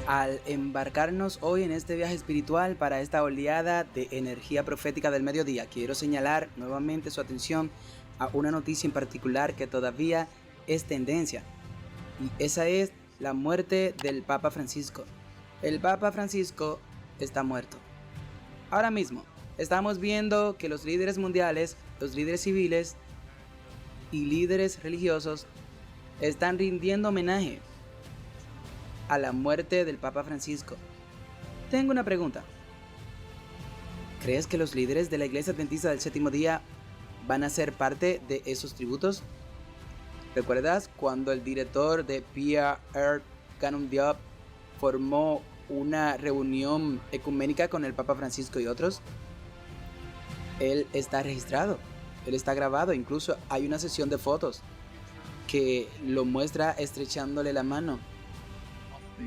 Al embarcarnos hoy en este viaje espiritual para esta oleada de energía profética del mediodía, quiero señalar nuevamente su atención a una noticia en particular que todavía es tendencia, y esa es la muerte del Papa Francisco. El Papa Francisco está muerto. Ahora mismo estamos viendo que los líderes mundiales, los líderes civiles y líderes religiosos están rindiendo homenaje a la muerte del Papa Francisco. Tengo una pregunta. ¿Crees que los líderes de la Iglesia Adventista del Séptimo Día van a ser parte de esos tributos? ¿Recuerdas cuando el director de Pierre Cannon Diop formó una reunión ecuménica con el Papa Francisco y otros? Él está registrado, él está grabado, incluso hay una sesión de fotos que lo muestra estrechándole la mano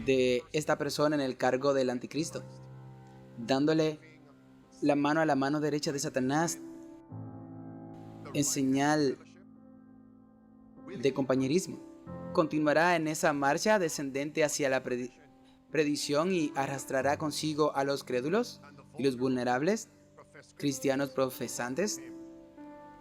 de esta persona en el cargo del anticristo, dándole la mano a la mano derecha de Satanás en señal de compañerismo. Continuará en esa marcha descendente hacia la perdición y arrastrará consigo a los crédulos y los vulnerables cristianos profesantes.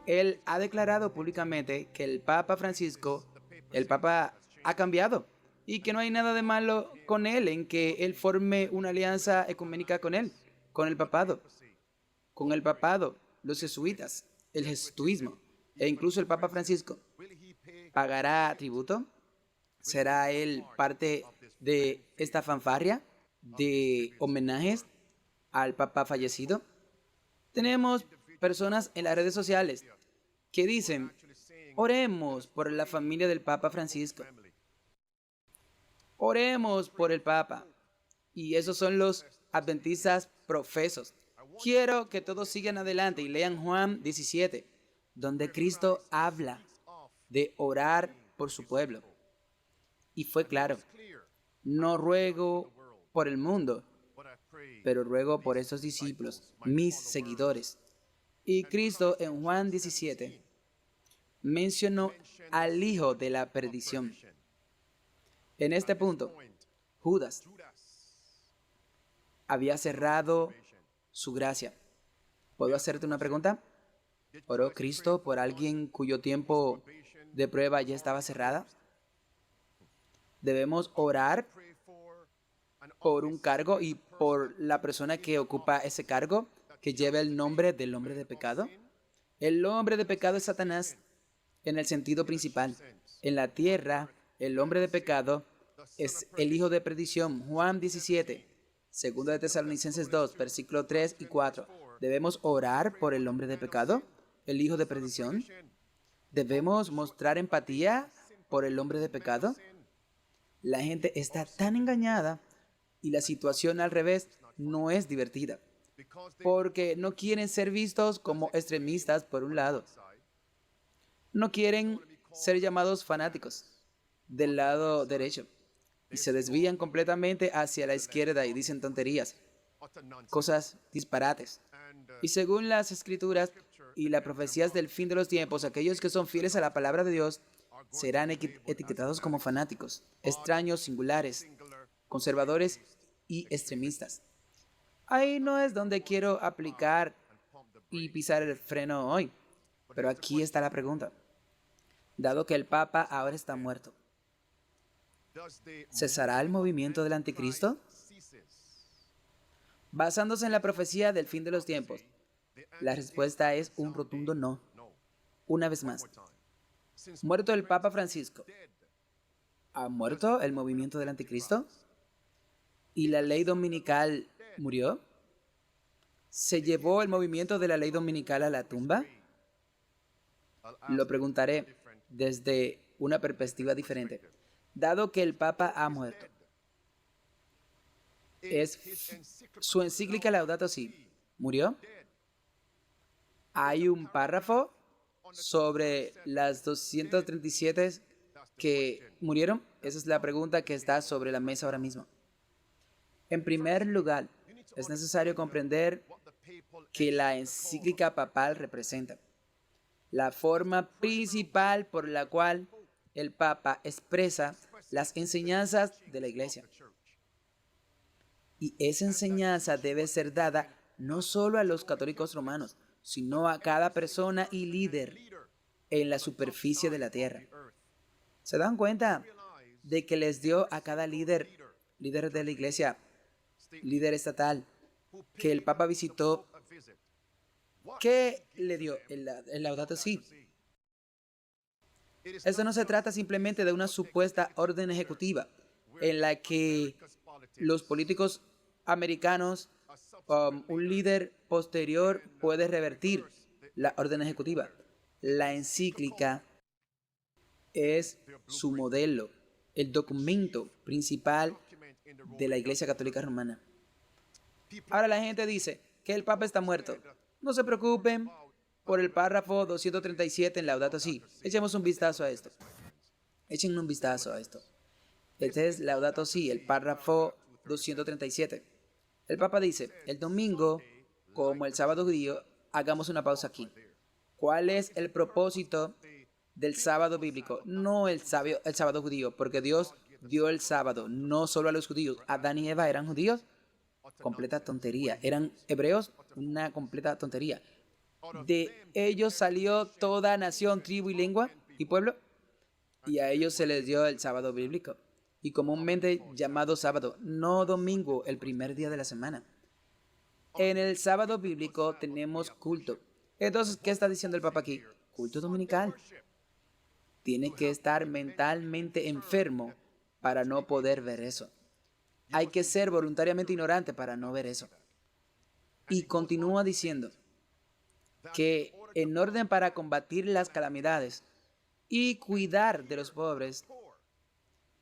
Él ha declarado públicamente que el Papa Francisco, el Papa ha cambiado y que no hay nada de malo con él en que él forme una alianza ecuménica con él, con el papado, los jesuitas, el jesuitismo e incluso el Papa Francisco. ¿Pagará tributo? ¿Será él parte de esta fanfarria de homenajes al Papa fallecido? Tenemos personas en las redes sociales que dicen: oremos por la familia del Papa Francisco. Oremos por el Papa. Y esos son los adventistas profesos. Quiero que todos sigan adelante y lean Juan 17, donde Cristo habla de orar por su pueblo. Y fue claro: no ruego por el mundo, pero ruego por esos discípulos, mis seguidores. Y Cristo en Juan 17 mencionó al hijo de la perdición. En este punto, Judas había cerrado su gracia. ¿Puedo hacerte una pregunta? ¿Oró Cristo por alguien cuyo tiempo de prueba ya estaba cerrada? Debemos orar por un cargo y por la persona que ocupa ese cargo, que lleva el nombre del hombre de pecado. El hombre de pecado es Satanás en el sentido principal. En la tierra, el hombre de pecado es el hijo de perdición. Juan 17, 2 de Tesalonicenses 2, versículos 3 y 4. ¿Debemos orar por el hombre de pecado, el hijo de perdición? ¿Debemos mostrar empatía por el hombre de pecado? La gente está tan engañada y la situación al revés no es divertida, porque no quieren ser vistos como extremistas por un lado. No quieren ser llamados fanáticos del lado derecho y se desvían completamente hacia la izquierda y dicen tonterías, cosas disparates. Y según las escrituras y las profecías del fin de los tiempos, aquellos que son fieles a la palabra de Dios serán etiquetados como fanáticos, extraños, singulares, conservadores y extremistas. Ahí no es donde quiero aplicar y pisar el freno hoy, pero aquí está la pregunta. Dado que el Papa ahora está muerto, ¿cesará el movimiento del anticristo? Basándose en la profecía del fin de los tiempos, la respuesta es un rotundo no. Una vez más, muerto el Papa Francisco, ¿ha muerto el movimiento del anticristo? ¿Y la ley dominical murió? ¿Se llevó el movimiento de la ley dominical a la tumba? Lo preguntaré desde una perspectiva diferente. Dado que el Papa ha muerto, ¿es su encíclica Laudato Si murió? ¿Hay un párrafo sobre las 237 que murieron? Esa es la pregunta que está sobre la mesa ahora mismo. En primer lugar, es necesario comprender que la encíclica papal representa la forma principal por la cual el Papa expresa las enseñanzas de la Iglesia. Y esa enseñanza debe ser dada no solo a los católicos romanos, sino a cada persona y líder en la superficie de la tierra. ¿Se dan cuenta de que les dio a cada líder de la iglesia, líder estatal, que el Papa visitó? ¿Qué le dio el Laudato Si? Esto no se trata simplemente de una supuesta orden ejecutiva en la que los políticos americanos, un líder posterior puede revertir la orden ejecutiva. La encíclica es su modelo, el documento principal de la Iglesia Católica Romana. Ahora la gente dice que el Papa está muerto. No se preocupen por el párrafo 237 en Laudato Si. Echemos un vistazo a esto. Echen un vistazo a esto. Este es Laudato Si, el párrafo 237. El Papa dice, el domingo, como el sábado judío, hagamos una pausa aquí. ¿Cuál es el propósito del sábado bíblico? No el sábado judío, porque Dios dio el sábado no solo a los judíos. Adán y Eva eran judíos, completa tontería. Eran hebreos, una completa tontería. De ellos salió toda nación, tribu y lengua y pueblo, y a ellos se les dio el sábado bíblico, y comúnmente llamado sábado, no domingo, el primer día de la semana. En el sábado bíblico tenemos culto. Entonces, ¿qué está diciendo el Papa aquí? Culto dominical. Tiene que estar mentalmente enfermo para no poder ver eso. Hay que ser voluntariamente ignorante para no ver eso. Y continúa diciendo que en orden para combatir las calamidades y cuidar de los pobres,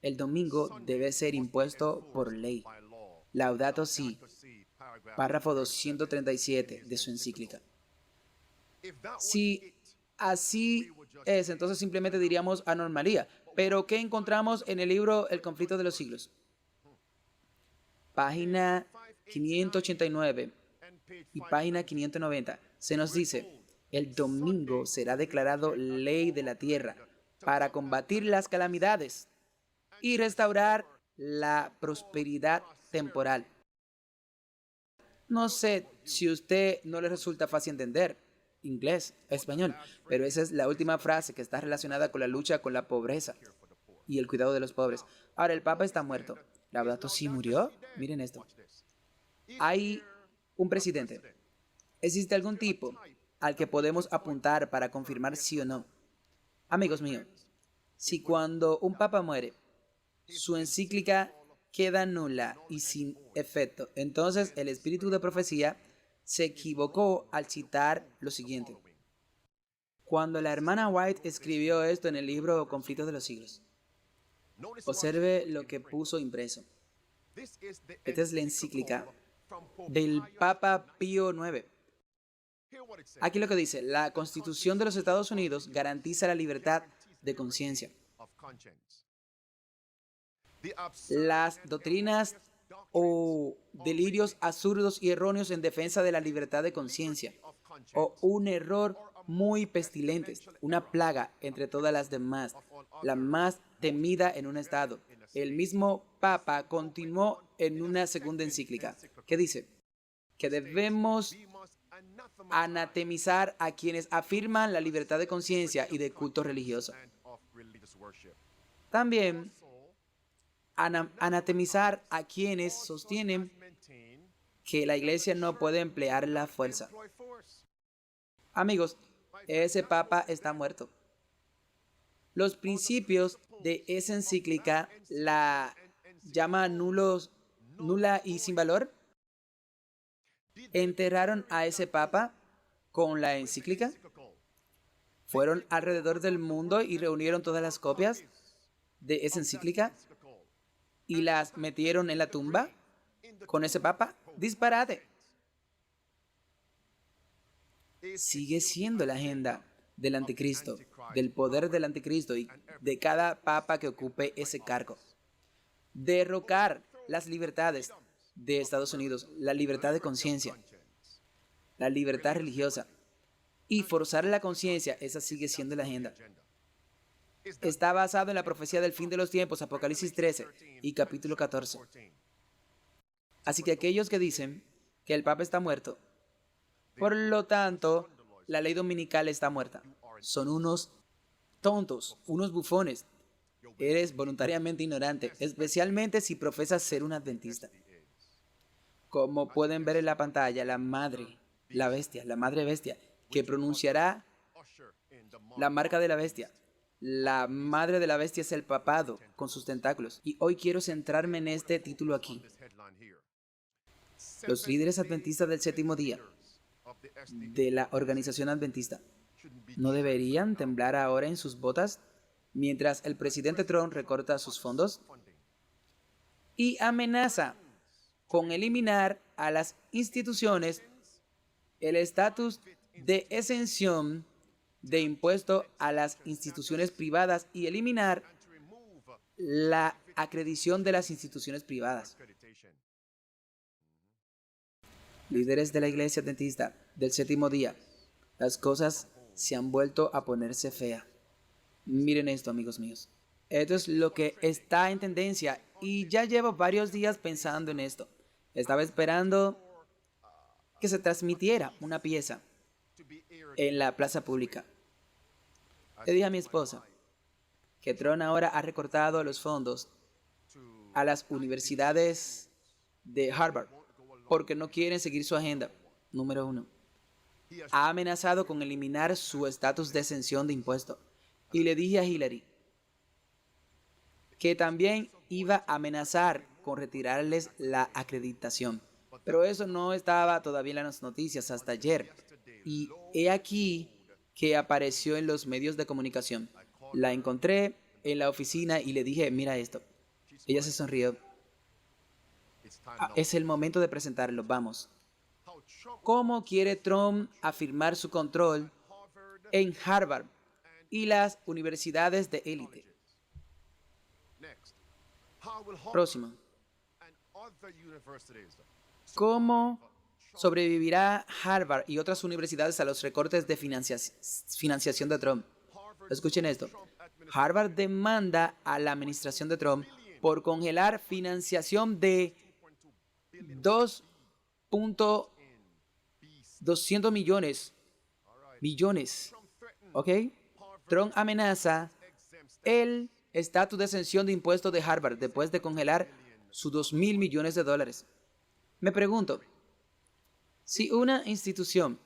el domingo debe ser impuesto por ley. Laudato Si, párrafo 237 de su encíclica. Si así es, entonces simplemente diríamos anormalía. Pero ¿qué encontramos en el libro El conflicto de los siglos? Página 589 y página 590. Se nos dice, el domingo será declarado ley de la tierra para combatir las calamidades y restaurar la prosperidad temporal. No sé si a usted no le resulta fácil entender inglés, español, pero esa es la última frase que está relacionada con la lucha con la pobreza y el cuidado de los pobres. Ahora, el Papa está muerto. ¿Laudato Si murió? Miren esto. Hay un presidente. ¿Existe algún tipo al que podemos apuntar para confirmar sí o no? Amigos míos, si cuando un Papa muere, su encíclica queda nula y sin efecto, entonces el espíritu de profecía se equivocó al citar lo siguiente. Cuando la hermana White escribió esto en el libro Conflictos de los Siglos, observe lo que puso impreso. Esta es la encíclica del Papa Pío IX. Aquí lo que dice, la Constitución de los Estados Unidos garantiza la libertad de conciencia. Las doctrinas o delirios absurdos y erróneos en defensa de la libertad de conciencia, o un error muy pestilente, una plaga entre todas las demás, la más temida en un estado. El mismo Papa continuó en una segunda encíclica, que dice que debemos anatemizar a quienes afirman la libertad de conciencia y de culto religioso. También anatemizar a quienes sostienen que la iglesia no puede emplear la fuerza. Amigos, ese Papa está muerto. Los principios de esa encíclica la llama nula y sin valor. Enterraron a ese Papa con la encíclica. Fueron alrededor del mundo y reunieron todas las copias de esa encíclica y las metieron en la tumba con ese Papa. Disparate. Sigue siendo la agenda del anticristo, del poder del anticristo y de cada Papa que ocupe ese cargo. Derrocar las libertades de Estados Unidos, la libertad de conciencia, la libertad religiosa y forzar la conciencia, esa sigue siendo la agenda. Está basado en la profecía del fin de los tiempos, Apocalipsis 13 y capítulo 14. Así que aquellos que dicen que el Papa está muerto, por lo tanto, la ley dominical está muerta, son unos tontos, unos bufones. Eres voluntariamente ignorante, especialmente si profesas ser un adventista. Como pueden ver en la pantalla, la madre bestia, que pronunciará la marca de la bestia. La madre de la bestia es el papado, con sus tentáculos. Y hoy quiero centrarme en este título aquí. Los líderes adventistas del séptimo día, de la organización adventista, ¿no deberían temblar ahora en sus botas mientras el presidente Trump recorta sus fondos y amenaza con eliminar a las instituciones el estatus de exención de impuesto a las instituciones privadas y eliminar la acreditación de las instituciones privadas? Líderes de la iglesia adventista del séptimo día, las cosas se han vuelto a ponerse feas. Miren esto, amigos míos. Esto es lo que está en tendencia y ya llevo varios días pensando en esto. Estaba esperando que se transmitiera una pieza en la plaza pública. Le dije a mi esposa que Trump ahora ha recortado los fondos a las universidades de Harvard porque no quieren seguir su agenda. Número 1. Ha amenazado con eliminar su estatus de exención de impuestos. Y le dije a Hillary que también iba a amenazar con retirarles la acreditación. Pero eso no estaba todavía en las noticias hasta ayer. Y he aquí que apareció en los medios de comunicación. La encontré en la oficina y le dije, mira esto. Ella se sonrió. Es el momento de presentarlo, vamos. ¿Cómo quiere Trump afirmar su control en Harvard y las universidades de élite? Próximo. ¿Cómo sobrevivirá Harvard y otras universidades a los recortes de financiación de Trump? Escuchen esto. Harvard demanda a la administración de Trump por congelar financiación de 2.200 millones. ¿Ok? Trump amenaza el estatus de exención de impuestos de Harvard después de congelar sus 2.000 millones de dólares. Me pregunto, si una institución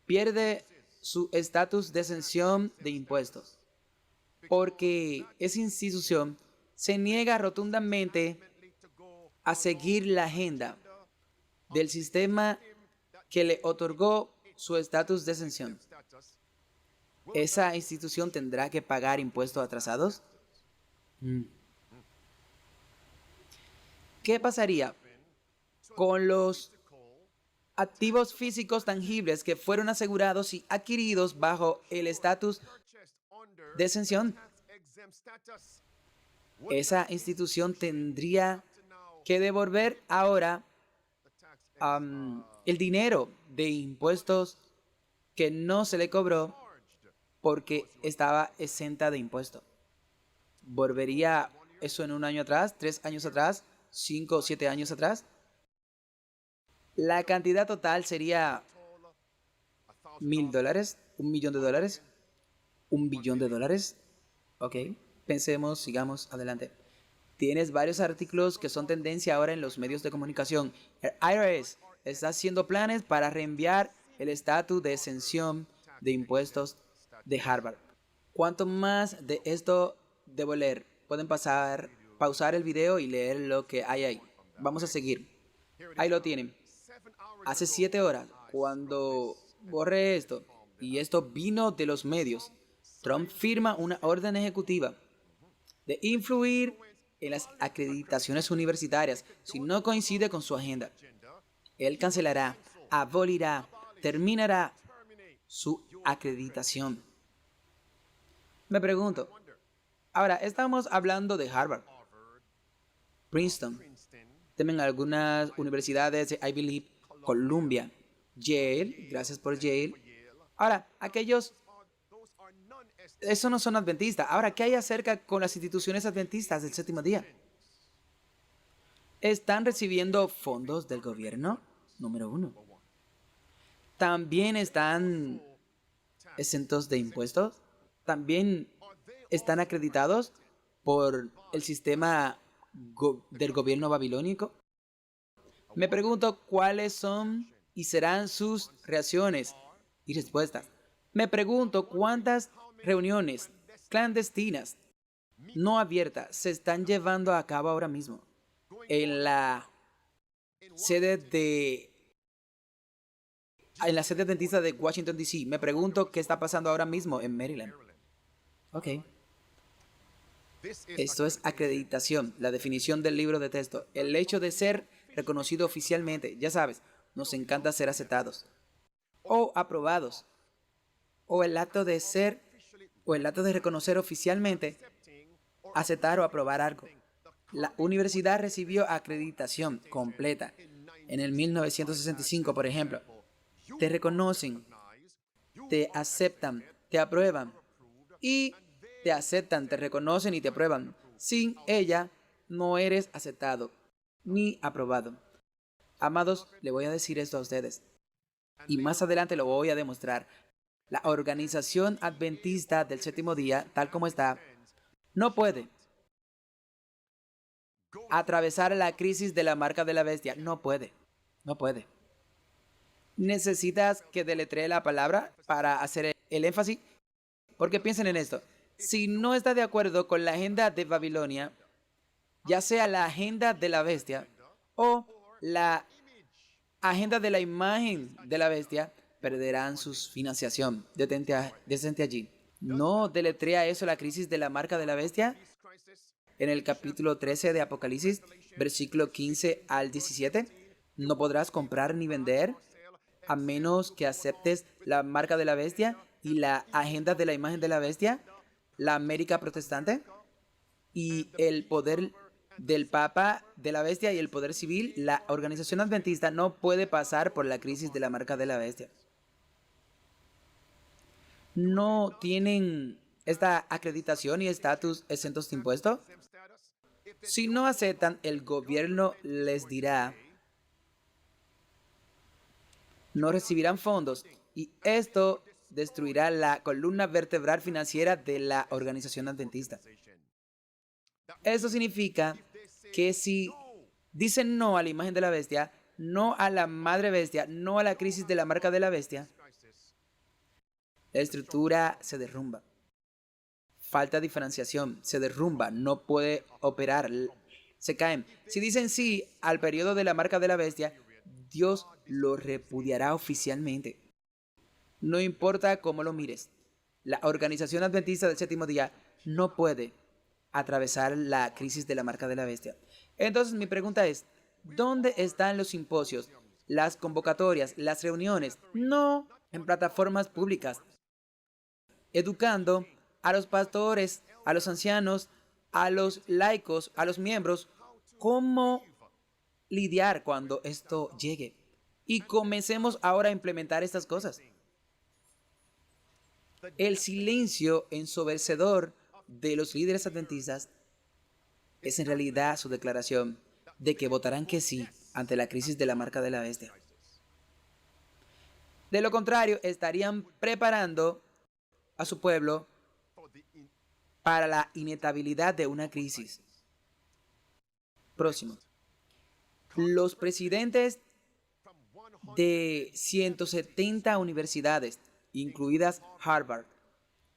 pierde su estatus de exención de impuestos porque esa institución se niega rotundamente a seguir la agenda del sistema que le otorgó su estatus de exención, ¿esa institución tendrá que pagar impuestos atrasados? ¿Qué pasaría con los activos físicos tangibles que fueron asegurados y adquiridos bajo el estatus de exención? Esa institución tendría que devolver ahora el dinero de impuestos que no se le cobró porque estaba exenta de impuestos. ¿Volvería eso en un año atrás, 3 años atrás, 5 o 7 años atrás? La cantidad total sería $1,000, $1,000,000, $1,000,000,000. Ok, pensemos, sigamos adelante. Tienes varios artículos que son tendencia ahora en los medios de comunicación. El IRS está haciendo planes para reenviar el estatus de exención de impuestos de Harvard. ¿Cuánto más de esto debo leer? Pueden pausar el video y leer lo que hay ahí. Vamos a seguir. Ahí lo tienen. Hace 7 horas, cuando borré esto, y esto vino de los medios, Trump firma una orden ejecutiva de influir en las acreditaciones universitarias si no coincide con su agenda. Él cancelará, abolirá, terminará su acreditación. Me pregunto, ahora estamos hablando de Harvard, Princeton, también algunas universidades de Ivy League, Columbia, Yale, gracias por Yale. Ahora, esos no son adventistas. Ahora, ¿qué hay acerca con las instituciones adventistas del séptimo día? ¿Están recibiendo fondos del gobierno? Número uno. ¿También están exentos de impuestos? ¿También están acreditados por el sistema del gobierno babilónico? Me pregunto cuáles son y serán sus reacciones y respuestas. Me pregunto cuántas reuniones clandestinas, no abiertas, se están llevando a cabo ahora mismo en la sede dentista de Washington, D.C. Me pregunto qué está pasando ahora mismo en Maryland. Ok. Esto es acreditación, la definición del libro de texto. El hecho de ser reconocido oficialmente, ya sabes, nos encanta ser aceptados o aprobados, o el acto de ser, o el acto de reconocer oficialmente, aceptar o aprobar algo. La universidad recibió acreditación completa en el 1965, por ejemplo. Te reconocen, te aceptan, te aprueban y te aceptan, te reconocen y te aprueban. Sin ella, no eres aceptado ni aprobado. Amados, le voy a decir esto a ustedes y más adelante lo voy a demostrar. La Organización Adventista del Séptimo Día, tal como está, no puede atravesar la crisis de la marca de la bestia. No puede. No puede. Necesitas que deletree la palabra para hacer el énfasis. Porque piensen en esto. Si no está de acuerdo con la agenda de Babilonia, ya sea la agenda de la bestia o la agenda de la imagen de la bestia, perderán su financiación. Detente allí. ¿No deletrea eso la crisis de la marca de la bestia? En el capítulo 13 de Apocalipsis, versículo 15 al 17, no podrás comprar ni vender a menos que aceptes la marca de la bestia y la agenda de la imagen de la bestia, la América protestante y el poder del Papa de la bestia y el poder civil. La organización adventista no puede pasar por la crisis de la marca de la bestia. No tienen esta acreditación y estatus exentos de impuestos. Si no aceptan, el gobierno les dirá, no recibirán fondos y esto destruirá la columna vertebral financiera de la organización adventista. Eso significa que si dicen no a la imagen de la bestia, no a la madre bestia, no a la crisis de la marca de la bestia, la estructura se derrumba. Falta diferenciación, se derrumba, no puede operar, se caen. Si dicen sí al periodo de la marca de la bestia, Dios lo repudiará oficialmente. No importa cómo lo mires, la organización adventista del séptimo día no puede atravesar la crisis de la marca de la bestia. Entonces mi pregunta es, ¿dónde están los simposios, las convocatorias, las reuniones? No en plataformas públicas, educando a los pastores, a los ancianos, a los laicos, a los miembros, cómo lidiar cuando esto llegue. Y comencemos ahora a implementar estas cosas. El silencio ensobrecedor de los líderes adventistas es en realidad su declaración de que votarán que sí ante la crisis de la marca de la bestia. De lo contrario, estarían preparando a su pueblo para la inevitabilidad de una crisis. Próximo. Los presidentes de 170 universidades, incluidas Harvard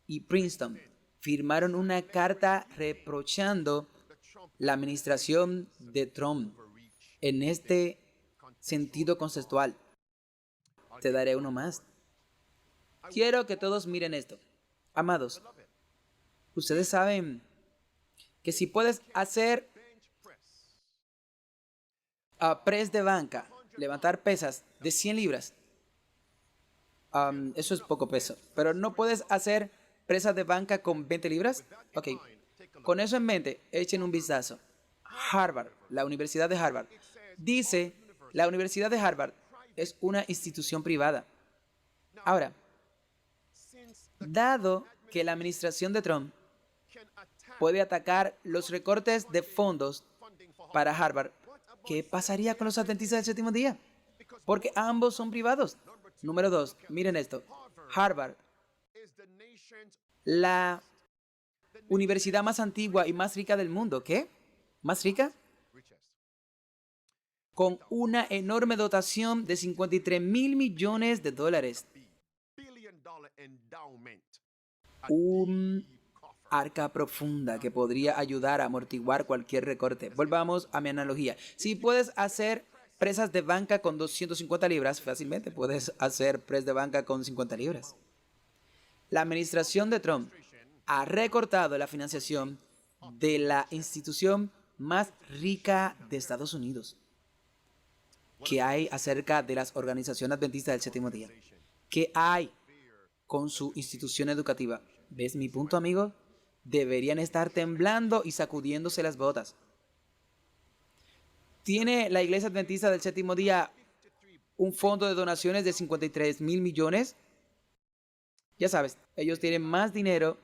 y Princeton, firmaron una carta reprochando la administración de Trump en este sentido conceptual. Te daré uno más. Quiero que todos miren esto. Amados, ustedes saben que si puedes hacer press de banca, levantar pesas de 100 libras, eso es poco peso, pero no puedes hacer presas de banca con 20 libras. Ok, con eso en mente, echen un vistazo. Harvard, la Universidad de Harvard, dice, la Universidad de Harvard es una institución privada. Ahora, dado que la administración de Trump puede atacar los recortes de fondos para Harvard, ¿qué pasaría con los adventistas del séptimo día? Porque ambos son privados. Número 2, miren esto. Harvard, la universidad más antigua y más rica del mundo. ¿Qué? ¿Más rica? Con una enorme dotación de 53.000 millones de dólares. Un arca profunda que podría ayudar a amortiguar cualquier recorte. Volvamos a mi analogía. Si puedes hacer presas de banca con 250 libras, fácilmente puedes hacer pres de banca con 50 libras. La administración de Trump ha recortado la financiación de la institución más rica de Estados Unidos. ¿Qué hay acerca de las organizaciones adventistas del séptimo día? ¿Qué hay con su institución educativa? ¿Ves mi punto, amigo? Deberían estar temblando y sacudiéndose las botas. ¿Tiene la Iglesia Adventista del séptimo día un fondo de donaciones de 53.000 millones? Ya sabes, ellos tienen más dinero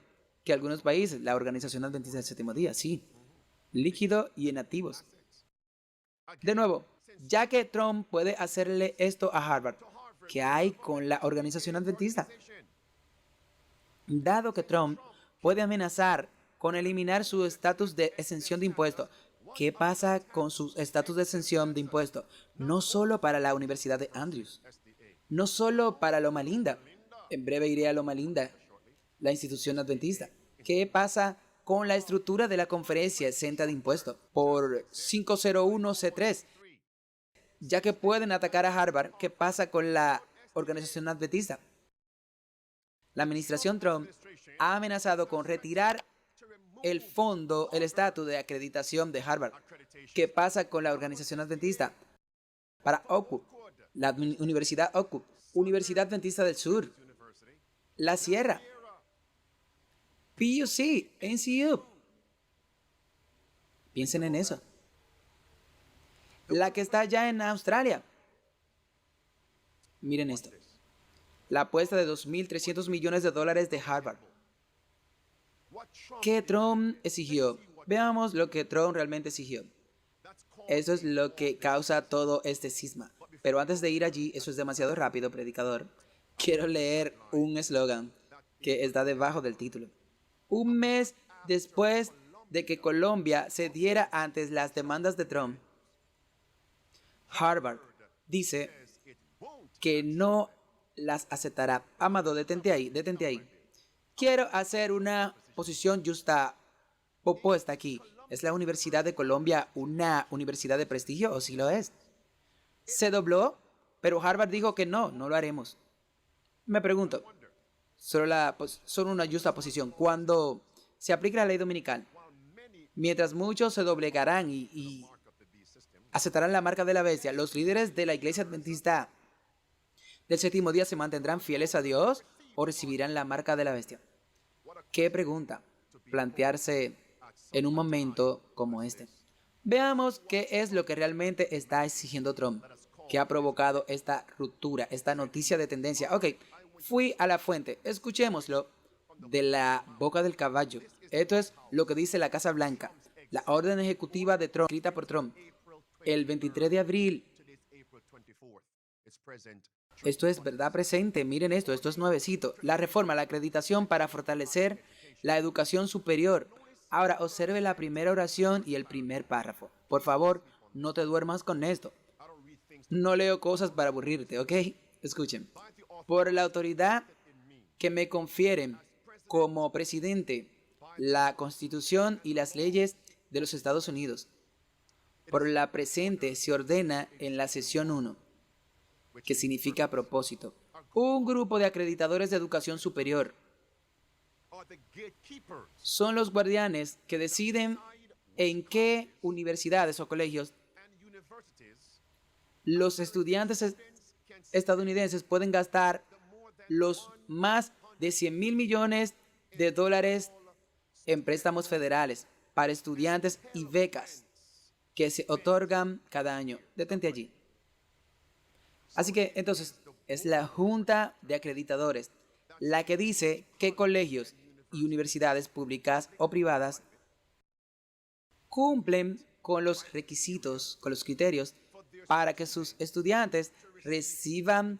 que algunos países. La Organización Adventista del séptimo día, sí. Líquido y en activos. De nuevo, ya que Trump puede hacerle esto a Harvard, ¿qué hay con la Organización Adventista? Dado que Trump puede amenazar con eliminar su estatus de exención de impuestos, ¿qué pasa con su estatus de exención de impuestos? No solo para la Universidad de Andrews, no solo para Loma Linda, en breve iré a Loma Linda, la institución adventista. ¿Qué pasa con la estructura de la conferencia exenta de impuestos por 501c3? Ya que pueden atacar a Harvard, ¿qué pasa con la organización adventista? La administración Trump ha amenazado con retirar el fondo, el estatus de acreditación de Harvard. ¿Qué pasa con la organización adventista? Para Oakwood, la Universidad Oakwood, Universidad Adventista del Sur, La Sierra, PUC, NCU. Piensen en eso. La que está allá en Australia. Miren esto. La apuesta de 2.300 millones de dólares de Harvard. ¿Qué Trump exigió? Veamos lo que Trump realmente exigió. Eso es lo que causa todo este cisma. Pero antes de ir allí, eso es demasiado rápido, predicador. Quiero leer un eslogan que está debajo del título. Un mes después de que Colombia cediera ante las demandas de Trump, Harvard dice que no las aceptará. Amado, detente ahí, detente ahí. Quiero hacer una posición justa opuesta aquí. ¿Es la Universidad de Colombia una universidad de prestigio o sí lo es? Se dobló, pero Harvard dijo que no, no lo haremos. Me pregunto, solo una justa posición. Cuando se aplique la ley dominical, mientras muchos se doblegarán y aceptarán la marca de la bestia, los líderes de la iglesia adventista del séptimo día se mantendrán fieles a Dios o recibirán la marca de la bestia. ¿Qué pregunta plantearse en un momento como este? Veamos qué es lo que realmente está exigiendo Trump, que ha provocado esta ruptura, esta noticia de tendencia. Ok, fui a la fuente, escuchémoslo de la boca del caballo. Esto es lo que dice la Casa Blanca, la orden ejecutiva de Trump, escrita por Trump, el 23 de abril. Esto es verdad presente, miren esto es nuevecito. La reforma, la acreditación para fortalecer la educación superior. Ahora, observe la primera oración y el primer párrafo. Por favor, no te duermas con esto. No leo cosas para aburrirte, ¿ok? Escuchen. Por la autoridad que me confieren como presidente la Constitución y las leyes de los Estados Unidos. Por la presente se ordena en la sesión 1, que significa propósito, un grupo de acreditadores de educación superior. Son los guardianes que deciden en qué universidades o colegios los estudiantes estadounidenses pueden gastar los más de 100.000 millones de dólares en préstamos federales para estudiantes y becas que se otorgan cada año. Detente allí. Así que, entonces, es la Junta de Acreditadores la que dice qué colegios y universidades públicas o privadas cumplen con los requisitos, con los criterios para que sus estudiantes reciban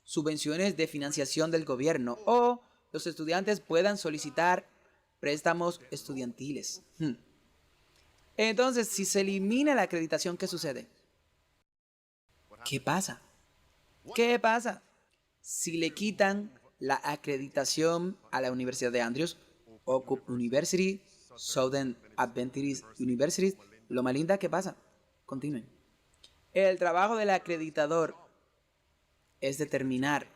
subvenciones de financiación del gobierno o los estudiantes puedan solicitar préstamos estudiantiles. Entonces, si se elimina la acreditación, ¿qué sucede? ¿Qué pasa? ¿Qué pasa? Si le quitan la acreditación a la Universidad de Andrews, Oak University, Southern Adventist University, Loma Linda, ¿qué pasa? Continúen. El trabajo del acreditador es determinar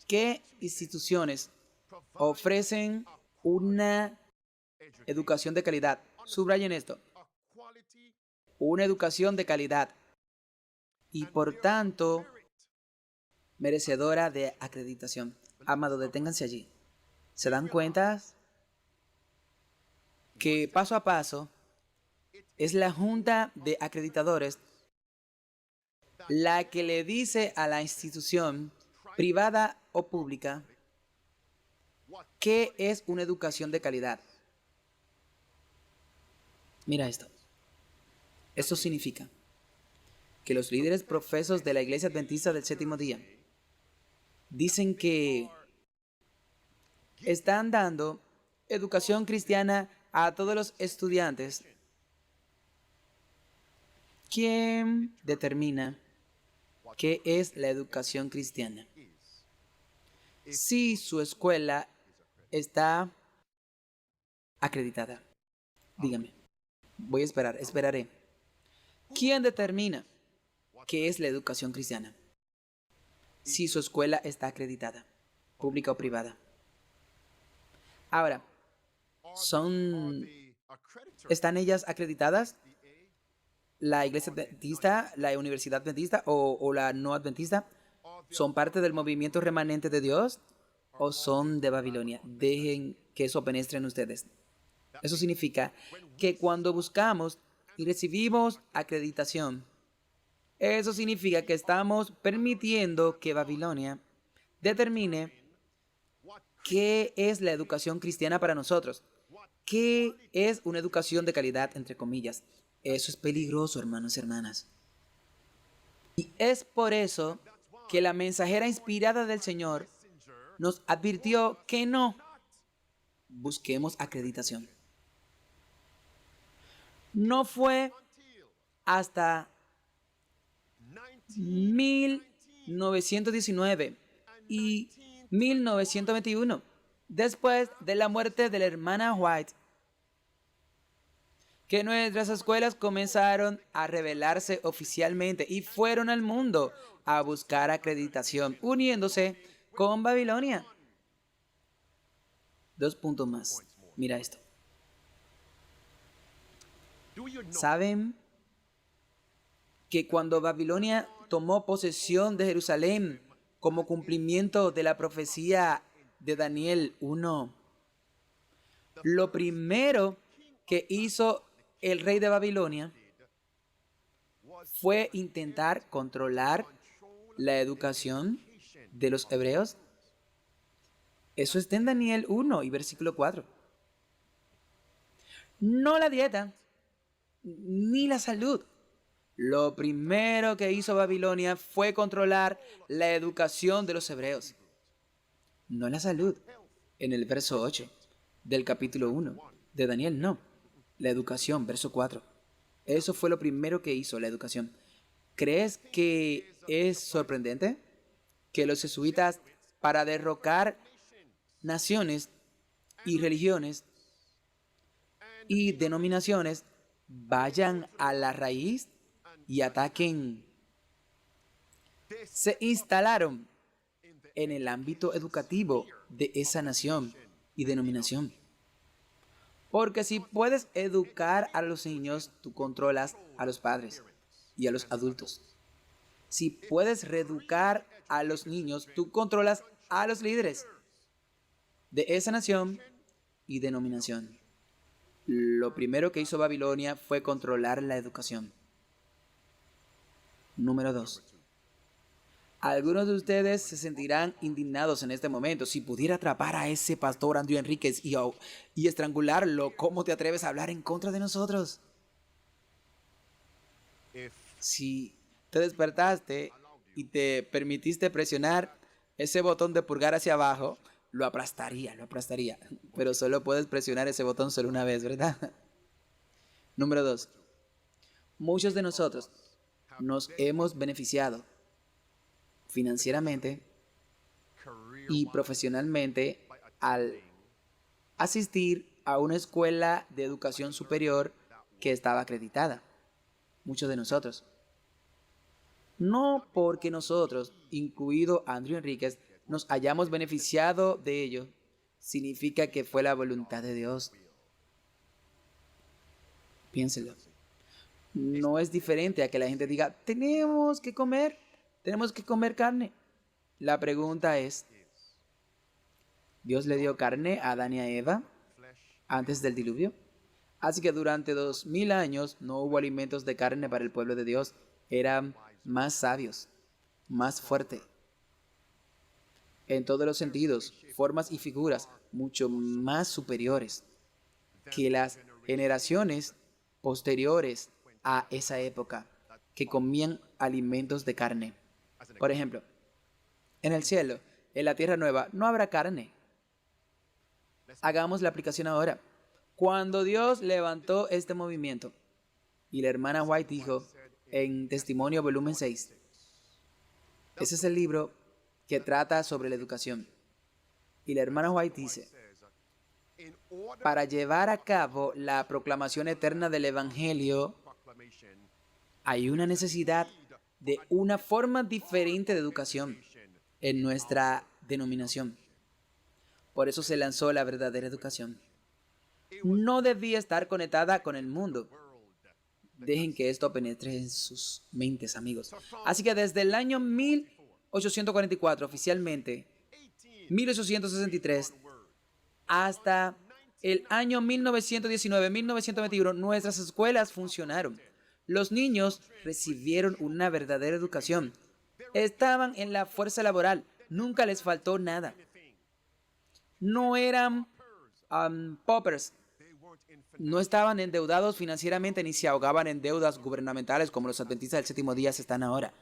qué instituciones ofrecen una educación de calidad. Subrayen esto. Una educación de calidad y por tanto merecedora de acreditación. Amado, deténganse allí. ¿Se dan cuenta que paso a paso es la Junta de Acreditadores la que le dice a la institución privada o pública qué es una educación de calidad? Mira esto. Esto significa que los líderes profesos de la Iglesia Adventista del Séptimo Día dicen que están dando educación cristiana a todos los estudiantes. ¿Quién determina qué es la educación cristiana? Si su escuela está acreditada. Dígame. Voy a esperar, esperaré. ¿Quién determina qué es la educación cristiana? Si su escuela está acreditada, pública o privada. Ahora, ¿están ellas acreditadas? ¿La iglesia adventista, la universidad adventista o la no adventista? ¿Son parte del movimiento remanente de Dios o son de Babilonia? Dejen que eso penetre en ustedes. Eso significa que cuando buscamos y recibimos acreditación, eso significa que estamos permitiendo que Babilonia determine qué es la educación cristiana para nosotros. ¿Qué es una educación de calidad, entre comillas? Eso es peligroso, hermanos y hermanas. Y es por eso que la mensajera inspirada del Señor nos advirtió que no busquemos acreditación. No fue hasta 1919 y 1921, después de la muerte de la hermana White, que nuestras escuelas comenzaron a revelarse oficialmente y fueron al mundo a buscar acreditación, uniéndose con Babilonia. 2 puntos más. Mira esto. ¿Saben que cuando Babilonia tomó posesión de Jerusalén como cumplimiento de la profecía de Daniel 1, lo primero que hizo el rey de Babilonia fue intentar controlar la educación de los hebreos? Eso está en Daniel 1 y versículo 4. No la dieta, ni la salud. Lo primero que hizo Babilonia fue controlar la educación de los hebreos. No la salud. En el verso 8 del capítulo 1 de Daniel, no. La educación, verso 4. Eso fue lo primero que hizo la educación. ¿Crees que es sorprendente que los jesuitas, para derrocar naciones y religiones y denominaciones, vayan a la raíz y ataquen? Se instalaron en el ámbito educativo de esa nación y denominación. Porque si puedes educar a los niños, tú controlas a los padres y a los adultos. Si puedes reeducar a los niños, tú controlas a los líderes de esa nación y denominación. Lo primero que hizo Babilonia fue controlar la educación. Número 2. Algunos de ustedes se sentirán indignados en este momento. Si pudiera atrapar a ese pastor Andrew Enríquez y estrangularlo, ¿cómo te atreves a hablar en contra de nosotros? Si te despertaste y te permitiste presionar ese botón de pulgar hacia abajo, lo aplastaría, lo aplastaría. Pero solo puedes presionar ese botón solo una vez, ¿verdad? Número 2. Muchos de nosotros nos hemos beneficiado financieramente y profesionalmente al asistir a una escuela de educación superior que estaba acreditada. Muchos de nosotros. No porque nosotros, incluido Andrew Enríquez, nos hayamos beneficiado de ello, significa que fue la voluntad de Dios. Piénselo. No es diferente a que la gente diga, tenemos que comer carne. La pregunta es, ¿Dios le dio carne a Adán y a Eva antes del diluvio? Así que durante 2000 años no hubo alimentos de carne para el pueblo de Dios. Eran más sabios, más fuertes, en todos los sentidos, formas y figuras, mucho más superiores que las generaciones posteriores a esa época, que comían alimentos de carne. Por ejemplo, en el cielo, en la tierra nueva, no habrá carne. Hagamos la aplicación ahora. Cuando Dios levantó este movimiento, y la hermana White dijo en Testimonio volumen 6, ese es el libro que trata sobre la educación. Y la hermana White dice, para llevar a cabo la proclamación eterna del Evangelio, hay una necesidad de una forma diferente de educación en nuestra denominación. Por eso se lanzó la verdadera educación. No debía estar conectada con el mundo. Dejen que esto penetre en sus mentes, amigos. Así que desde el año 1844, oficialmente, 1863, hasta el año 1919, 1921, nuestras escuelas funcionaron. Los niños recibieron una verdadera educación. Estaban en la fuerza laboral. Nunca les faltó nada. No eran paupers. No estaban endeudados financieramente ni se ahogaban en deudas gubernamentales como los adventistas del séptimo día se están ahora.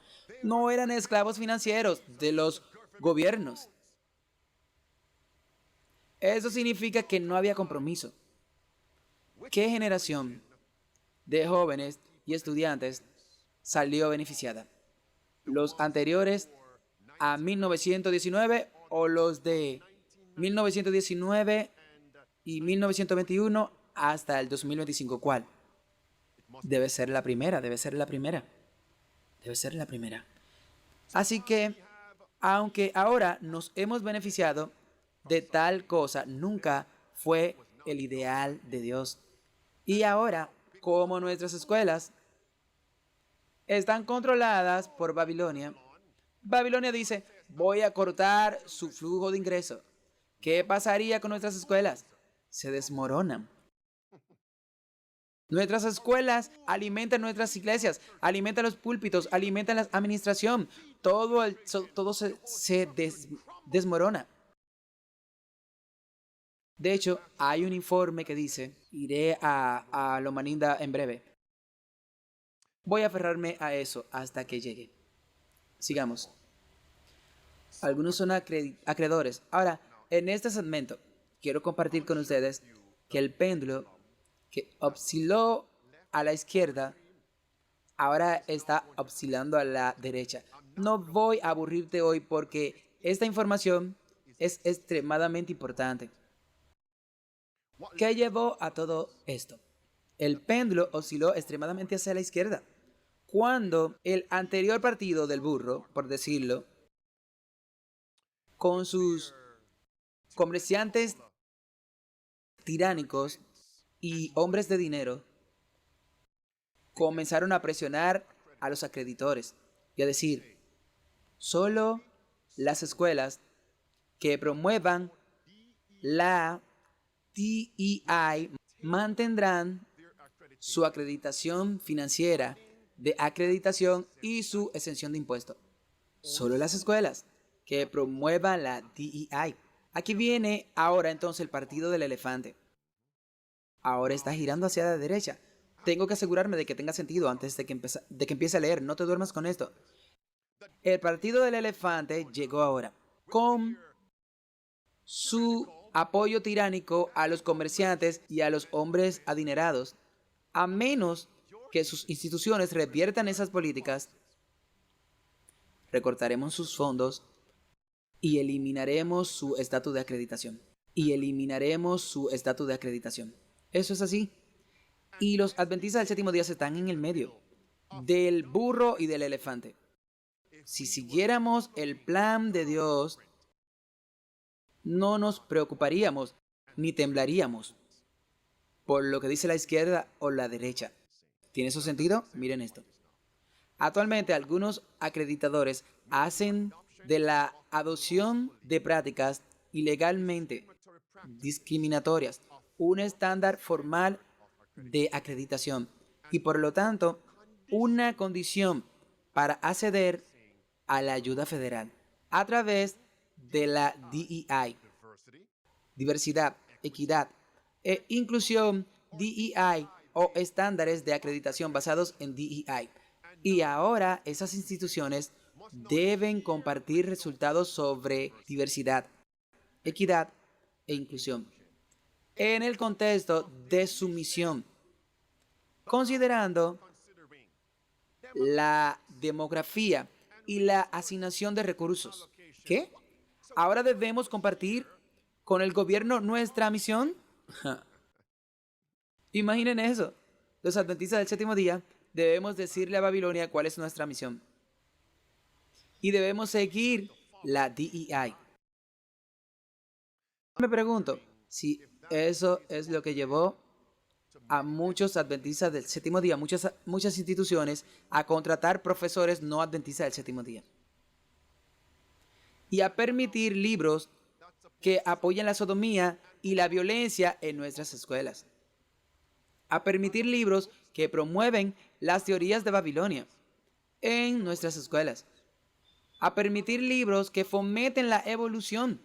No eran esclavos financieros de los gobiernos. Eso significa que no había compromiso. ¿Qué generación de jóvenes y estudiantes salió beneficiada? ¿Los anteriores a 1919 o los de 1919 y 1921 hasta el 2025? ¿Cuál? Debe ser la primera, debe ser la primera. Debe ser la primera. Así que, aunque ahora nos hemos beneficiado de tal cosa, nunca fue el ideal de Dios. Y ahora, como nuestras escuelas están controladas por Babilonia, Babilonia dice, voy a cortar su flujo de ingreso. ¿Qué pasaría con nuestras escuelas? Se desmoronan. Nuestras escuelas alimentan nuestras iglesias, alimentan los púlpitos, alimentan la administración. Todo se desmorona. De hecho, hay un informe que dice, iré a Loma Linda en breve. Voy a aferrarme a eso hasta que llegue. Sigamos. Algunos son acreedores. Ahora, en este segmento, quiero compartir con ustedes que el péndulo que osciló a la izquierda, ahora está oscilando a la derecha. No voy a aburrirte hoy porque esta información es extremadamente importante. ¿Qué llevó a todo esto? El péndulo osciló extremadamente hacia la izquierda. Cuando el anterior partido del burro, por decirlo, con sus comerciantes tiránicos y hombres de dinero, comenzaron a presionar a los acreedores y a decir, solo las escuelas que promuevan la DEI mantendrán su acreditación financiera de acreditación y su exención de impuestos. Solo las escuelas que promuevan la DEI. Aquí viene ahora entonces el partido del elefante. Ahora está girando hacia la derecha. Tengo que asegurarme de que tenga sentido antes de que empiece a leer. No te duermas con esto. El partido del elefante llegó ahora con su apoyo tiránico a los comerciantes y a los hombres adinerados. A menos que sus instituciones reviertan esas políticas, recortaremos sus fondos y eliminaremos su estatus de acreditación. Eso es así. Y los adventistas del séptimo día están en el medio del burro y del elefante. Si siguiéramos el plan de Dios, no nos preocuparíamos ni temblaríamos por lo que dice la izquierda o la derecha. ¿Tiene eso sentido? Miren esto. Actualmente algunos acreditadores hacen de la adopción de prácticas ilegalmente discriminatorias un estándar formal de acreditación y por lo tanto una condición para acceder a la ayuda federal a través de la DEI, diversidad, equidad e inclusión, DEI o estándares de acreditación basados en DEI. Y ahora esas instituciones deben compartir resultados sobre diversidad, equidad e inclusión en el contexto de su misión, considerando la demografía y la asignación de recursos. ¿Qué? ¿Ahora debemos compartir con el gobierno nuestra misión? Imaginen eso. Los adventistas del séptimo día debemos decirle a Babilonia cuál es nuestra misión. Y debemos seguir la DEI. Me pregunto si eso es lo que llevó a muchos adventistas del séptimo día, muchas instituciones, a contratar profesores no adventistas del séptimo día. Y a permitir libros que apoyen la sodomía y la violencia en nuestras escuelas. A permitir libros que promueven las teorías de Babilonia en nuestras escuelas. A permitir libros que fomenten la evolución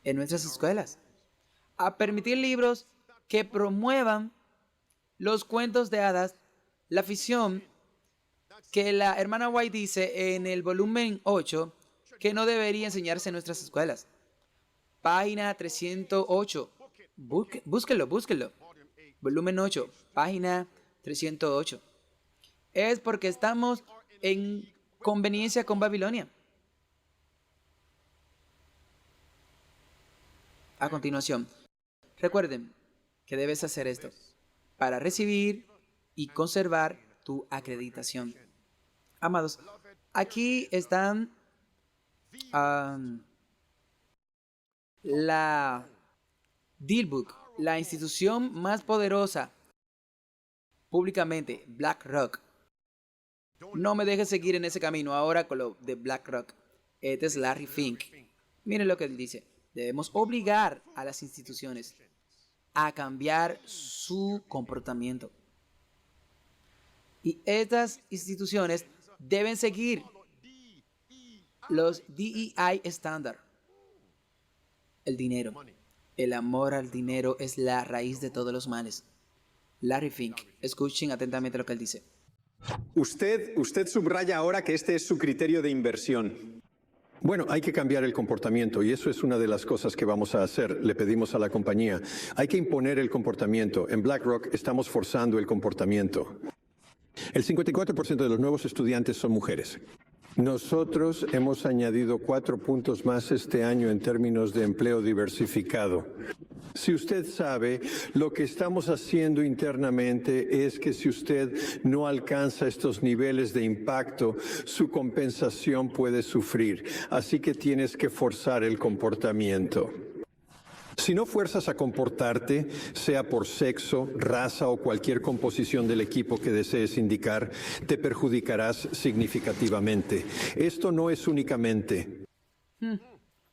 en nuestras escuelas. A permitir libros que promuevan los cuentos de hadas, la ficción, que la hermana White dice en el volumen 8 que no debería enseñarse en nuestras escuelas. Página 308. Búsquenlo. Volumen 8, página 308. Es porque estamos en conveniencia con Babilonia. A continuación, recuerden que debes hacer esto para recibir y conservar tu acreditación. Amados, aquí están la Dealbook, la institución más poderosa públicamente, BlackRock. No me dejes seguir en ese camino ahora con lo de BlackRock. Este es Larry Fink. Miren lo que él dice. Debemos obligar a las instituciones a cambiar su comportamiento. Y estas instituciones deben seguir los DEI estándar. El dinero. El amor al dinero es la raíz de todos los males. Larry Fink. Escuchen atentamente lo que él dice. Usted subraya ahora que este es su criterio de inversión. Bueno, hay que cambiar el comportamiento y eso es una de las cosas que vamos a hacer. Le pedimos a la compañía. Hay que imponer el comportamiento. En BlackRock estamos forzando el comportamiento. El 54% de los nuevos estudiantes son mujeres. Nosotros hemos añadido 4 puntos más este año en términos de empleo diversificado. Si usted sabe, lo que estamos haciendo internamente es que si usted no alcanza estos niveles de impacto, su compensación puede sufrir. Así que tienes que forzar el comportamiento. Si no fuerzas a comportarte, sea por sexo, raza o cualquier composición del equipo que desees indicar, te perjudicarás significativamente. Esto no es únicamente...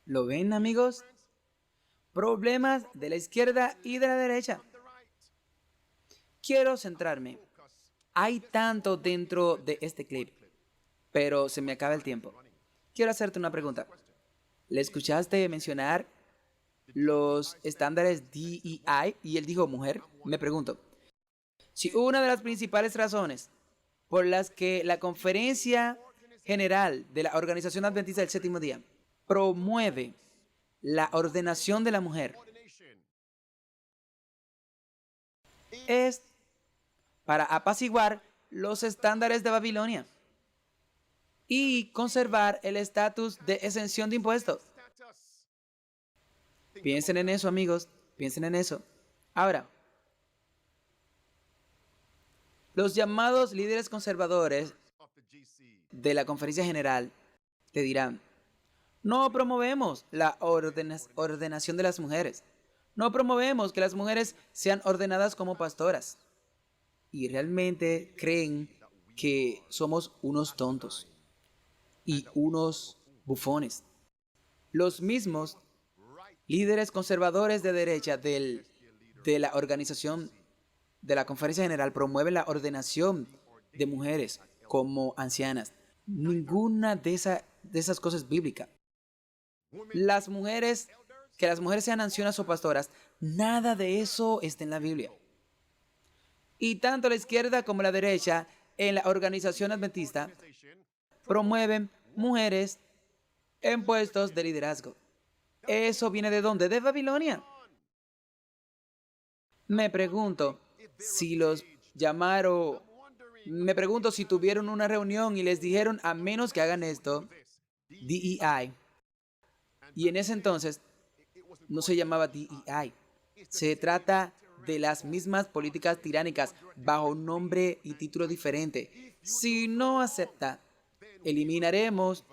¿Lo ven, amigos? Problemas de la izquierda y de la derecha. Quiero centrarme. Hay tanto dentro de este clip, pero se me acaba el tiempo. Quiero hacerte una pregunta. ¿Le escuchaste mencionar los estándares DEI y él dijo mujer, me pregunto, si una de las principales razones por las que la Conferencia General de la Organización Adventista del Séptimo Día promueve la ordenación de la mujer es para apaciguar los estándares de Babilonia y conservar el estatus de exención de impuestos. Piensen en eso, amigos, piensen en eso. Ahora, los llamados líderes conservadores de la Conferencia General te dirán, no promovemos la ordenación de las mujeres. No promovemos que las mujeres sean ordenadas como pastoras. Y realmente creen que somos unos tontos y unos bufones. Los mismos líderes conservadores de derecha de la organización de la Conferencia General promueven la ordenación de mujeres como ancianas. Ninguna de esas cosas es bíblica. Que las mujeres sean ancianas o pastoras, nada de eso está en la Biblia. Y tanto la izquierda como la derecha en la organización adventista promueven mujeres en puestos de liderazgo. ¿Eso viene de dónde? De Babilonia. Me pregunto si los llamaron, me pregunto si tuvieron una reunión y les dijeron a menos que hagan esto, DEI. Y en ese entonces no se llamaba DEI. Se trata de las mismas políticas tiránicas bajo un nombre y título diferente. Si no acepta, eliminaremos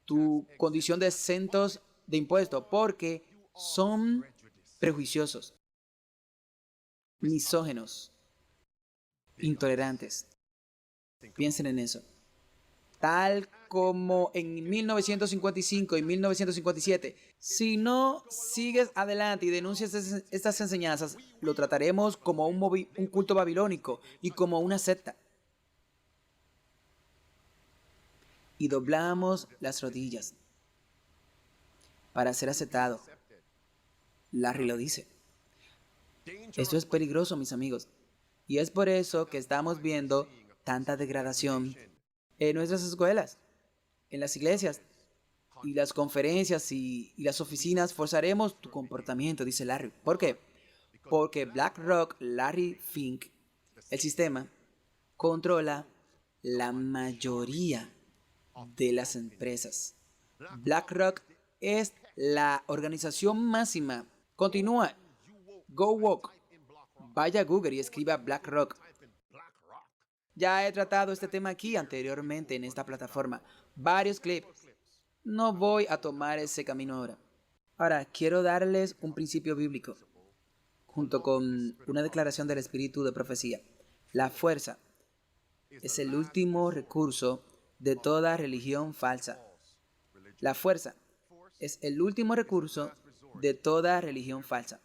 tu condición de exentos de impuestos porque son prejuiciosos, misógenos, intolerantes. Piensen en eso. Tal como en 1955 y 1957, si no sigues adelante y denuncias estas enseñanzas, lo trataremos como un culto babilónico y como una secta. Y doblamos las rodillas para ser aceptado. Larry lo dice. Esto es peligroso, mis amigos. Y es por eso que estamos viendo tanta degradación en nuestras escuelas, en las iglesias y las conferencias y las oficinas. Forzaremos tu comportamiento, dice Larry. ¿Por qué? Porque BlackRock, Larry Fink, el sistema, controla la mayoría de las empresas. BlackRock es la organización máxima. Continúa. Go Walk. Vaya a Google y escriba BlackRock. Ya he tratado este tema aquí anteriormente en esta plataforma. Varios clips. No voy a tomar ese camino ahora. Ahora, quiero darles un principio bíblico, junto con una declaración del espíritu de profecía. La fuerza es el último recurso de toda religión falsa. La fuerza es el último recurso de toda religión falsa.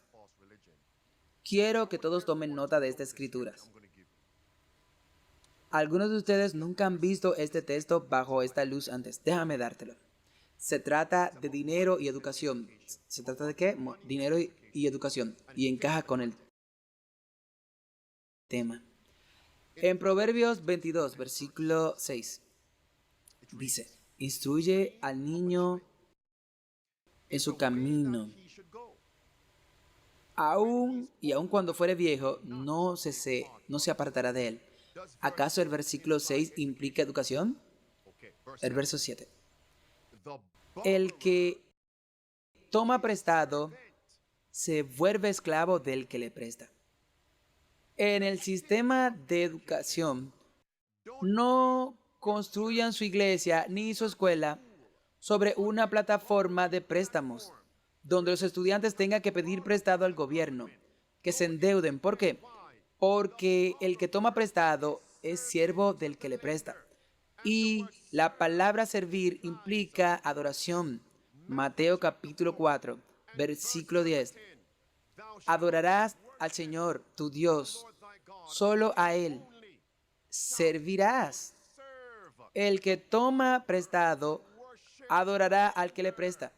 Quiero que todos tomen nota de estas escrituras. Algunos de ustedes nunca han visto este texto bajo esta luz antes. Déjame dártelo. Se trata de dinero y educación. ¿Se trata de qué? Dinero y educación. Y encaja con el tema. En Proverbios 22, versículo 6, dice, instruye al niño en su camino. Aún cuando fuere viejo, no se apartará de él. ¿Acaso el versículo 6 implica educación? El verso 7. El que toma prestado se vuelve esclavo del que le presta. En el sistema de educación, no construyan su iglesia ni su escuela sobre una plataforma de préstamos, donde los estudiantes tengan que pedir prestado al gobierno, que se endeuden. ¿Por qué? Porque el que toma prestado es siervo del que le presta. Y la palabra servir implica adoración. Mateo capítulo 4, versículo 10. Adorarás al Señor, tu Dios, solo a Él servirás. El que toma prestado adorará al que le presta.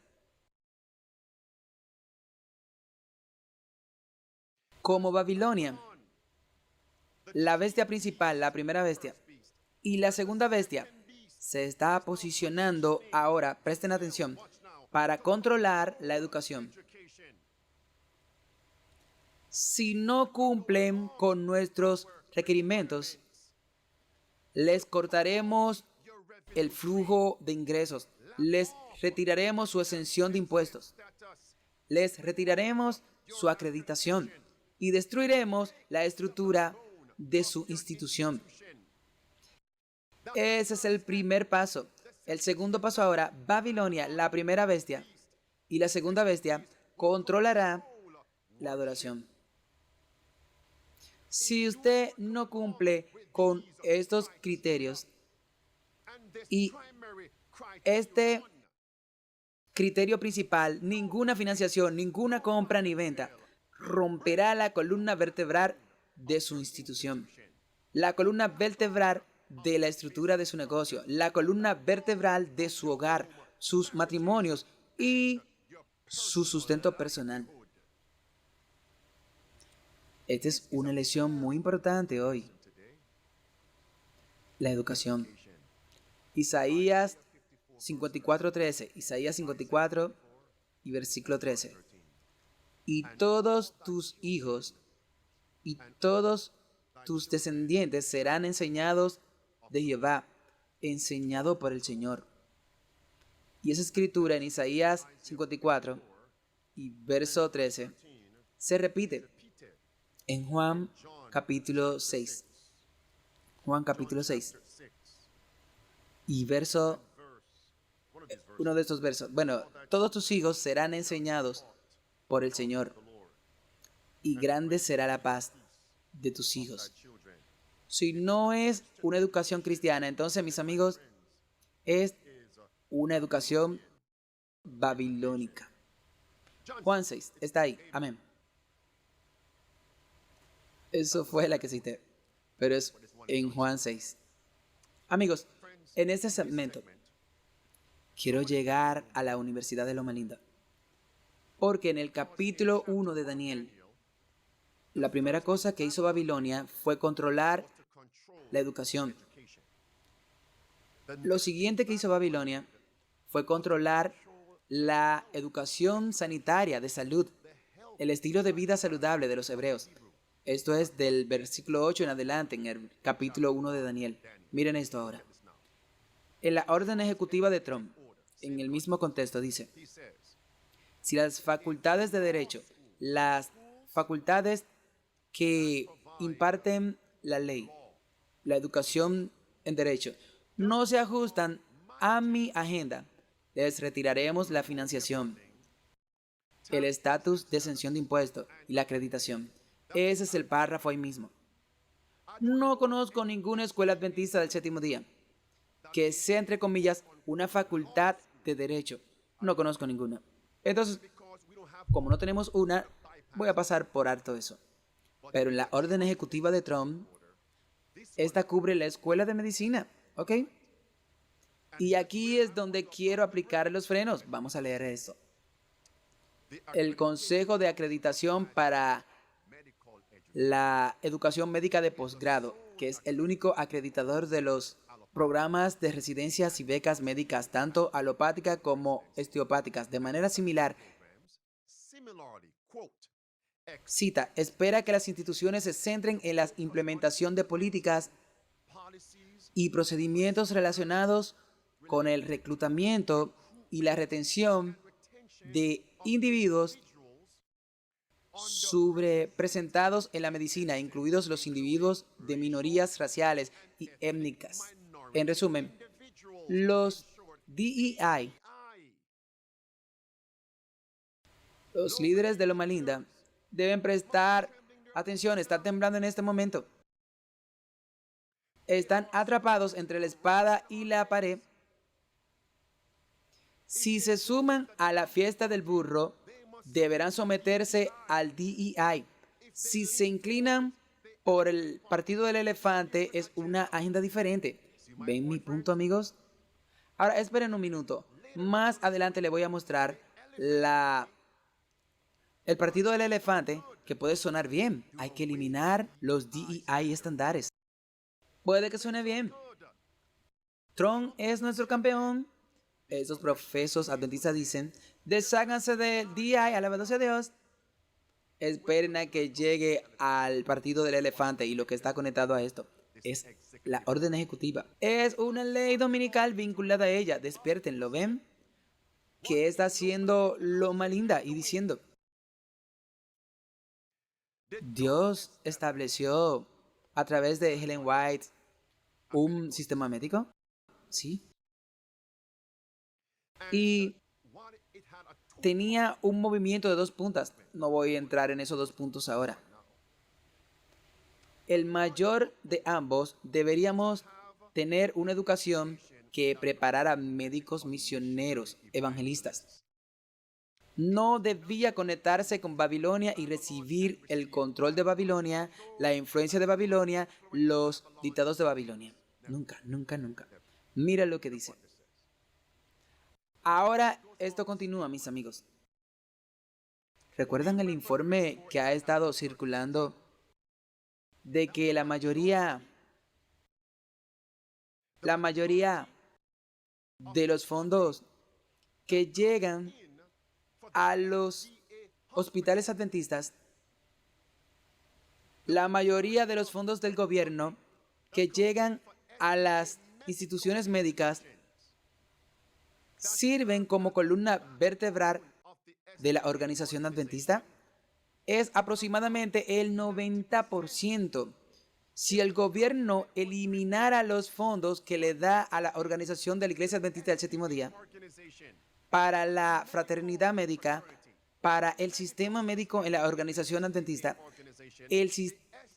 como Babilonia, la bestia principal, la primera bestia, y la segunda bestia se está posicionando ahora, presten atención, para controlar la educación. Si no cumplen con nuestros requerimientos, les cortaremos el flujo de ingresos, les retiraremos su exención de impuestos, les retiraremos su acreditación y destruiremos la estructura de su institución. Ese es el primer paso. El segundo paso ahora, Babilonia, la primera bestia, y la segunda bestia controlará la adoración. Si usted no cumple con estos criterios y este criterio principal, ninguna financiación, ninguna compra ni venta, romperá la columna vertebral de su institución, la columna vertebral de la estructura de su negocio, la columna vertebral de su hogar, sus matrimonios y su sustento personal. Esta es una lección muy importante hoy. La educación. Isaías 54:13. Isaías 54 y versículo 13. Y todos tus hijos y todos tus descendientes serán enseñados de Jehová, enseñado por el Señor. Y esa escritura en Isaías 54 y verso 13 se repite en Juan capítulo 6. Juan capítulo 6. Y uno de estos versos. Bueno, todos tus hijos serán enseñados por el Señor, y grande será la paz de tus hijos. Si no es una educación cristiana, entonces, mis amigos, es una educación babilónica. Juan 6, está ahí. Amén. Eso fue la que cité, pero es en Juan 6. Amigos, en este segmento quiero llegar a la Universidad de Loma Linda, porque en el capítulo 1 de Daniel, la primera cosa que hizo Babilonia fue controlar la educación. Lo siguiente que hizo Babilonia fue controlar la educación sanitaria de salud, el estilo de vida saludable de los hebreos. Esto es del versículo 8 en adelante, en el capítulo 1 de Daniel. Miren esto ahora. En la orden ejecutiva de Trump, en el mismo contexto, dice: si las facultades de derecho, las facultades que imparten la ley, la educación en derecho, no se ajustan a mi agenda, les retiraremos la financiación, el estatus de exención de impuestos y la acreditación. Ese es el párrafo ahí mismo. No conozco ninguna escuela adventista del séptimo día que sea, entre comillas, una facultad de derecho. No conozco ninguna. Entonces, como no tenemos una, voy a pasar por alto eso. Pero en la orden ejecutiva de Trump, esta cubre la escuela de medicina, ¿ok? Y aquí es donde quiero aplicar los frenos. Vamos a leer eso. El Consejo de Acreditación para la Educación Médica de Posgrado, que es el único acreditador de los programas de residencias y becas médicas, tanto alopáticas como osteopáticas. De manera similar, cita, espera que las instituciones se centren en la implementación de políticas y procedimientos relacionados con el reclutamiento y la retención de individuos sobrepresentados en la medicina, incluidos los individuos de minorías raciales y étnicas. En resumen, los DEI, los líderes de Loma Linda, deben prestar atención. Está temblando en este momento. Están atrapados entre la espada y la pared. Si se suman a la fiesta del burro, deberán someterse al DEI. Si se inclinan por el partido del elefante, es una agenda diferente. ¿Ven mi punto, amigos? Ahora, esperen un minuto. Más adelante les voy a mostrar el partido del elefante, que que puede sonar bien. Hay que eliminar los DEI estándares. Puede que suene bien. Trump es nuestro campeón. Esos profesos adventistas dicen, desháganse de DEI, alabado sea Dios. Esperen a que llegue al partido del elefante y lo que está conectado a esto es la orden ejecutiva. Es una ley dominical vinculada a ella. Despierten, ¿lo ven? Que está haciendo lo más linda y diciendo, Dios estableció a través de Ellen White un sistema médico, ¿sí? Y tenía un movimiento de 2 puntas. No voy a entrar en esos 2 puntos ahora. El mayor de ambos deberíamos tener una educación que preparara médicos misioneros, evangelistas. No debía conectarse con Babilonia y recibir el control de Babilonia, la influencia de Babilonia, los dictados de Babilonia. Nunca, nunca, nunca. Mira lo que dice. Ahora esto continúa, mis amigos. ¿Recuerdan el informe que ha estado circulando de que la mayoría de los fondos que llegan a los hospitales adventistas, la mayoría de los fondos del gobierno que llegan a las instituciones médicas sirven como columna vertebral de la organización adventista? Es aproximadamente el 90%. Si el gobierno eliminara los fondos que le da a la organización de la Iglesia Adventista del Séptimo Día para la fraternidad médica, para el sistema médico en la organización adventista,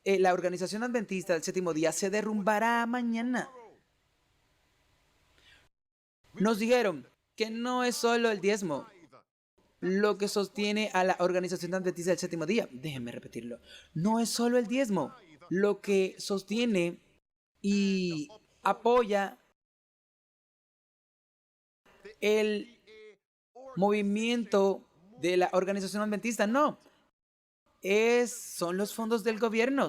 la organización adventista del Séptimo Día se derrumbará mañana. Nos dijeron que no es solo el diezmo lo que sostiene a la organización adventista del Séptimo Día. Déjenme repetirlo. No es solo el diezmo lo que sostiene y apoya el movimiento de la organización adventista. No. Son los fondos del gobierno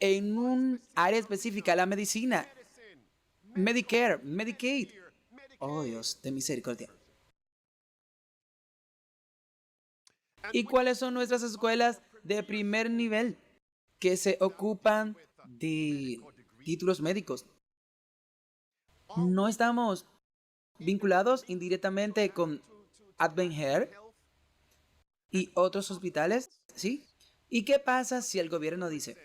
en un área específica, la medicina, Medicare, Medicaid. Oh, Dios de misericordia. ¿Y cuáles son nuestras escuelas de primer nivel que se ocupan de títulos médicos? ¿No estamos vinculados indirectamente con Advent Health y otros hospitales? ¿Sí? ¿Y qué pasa si el gobierno dice,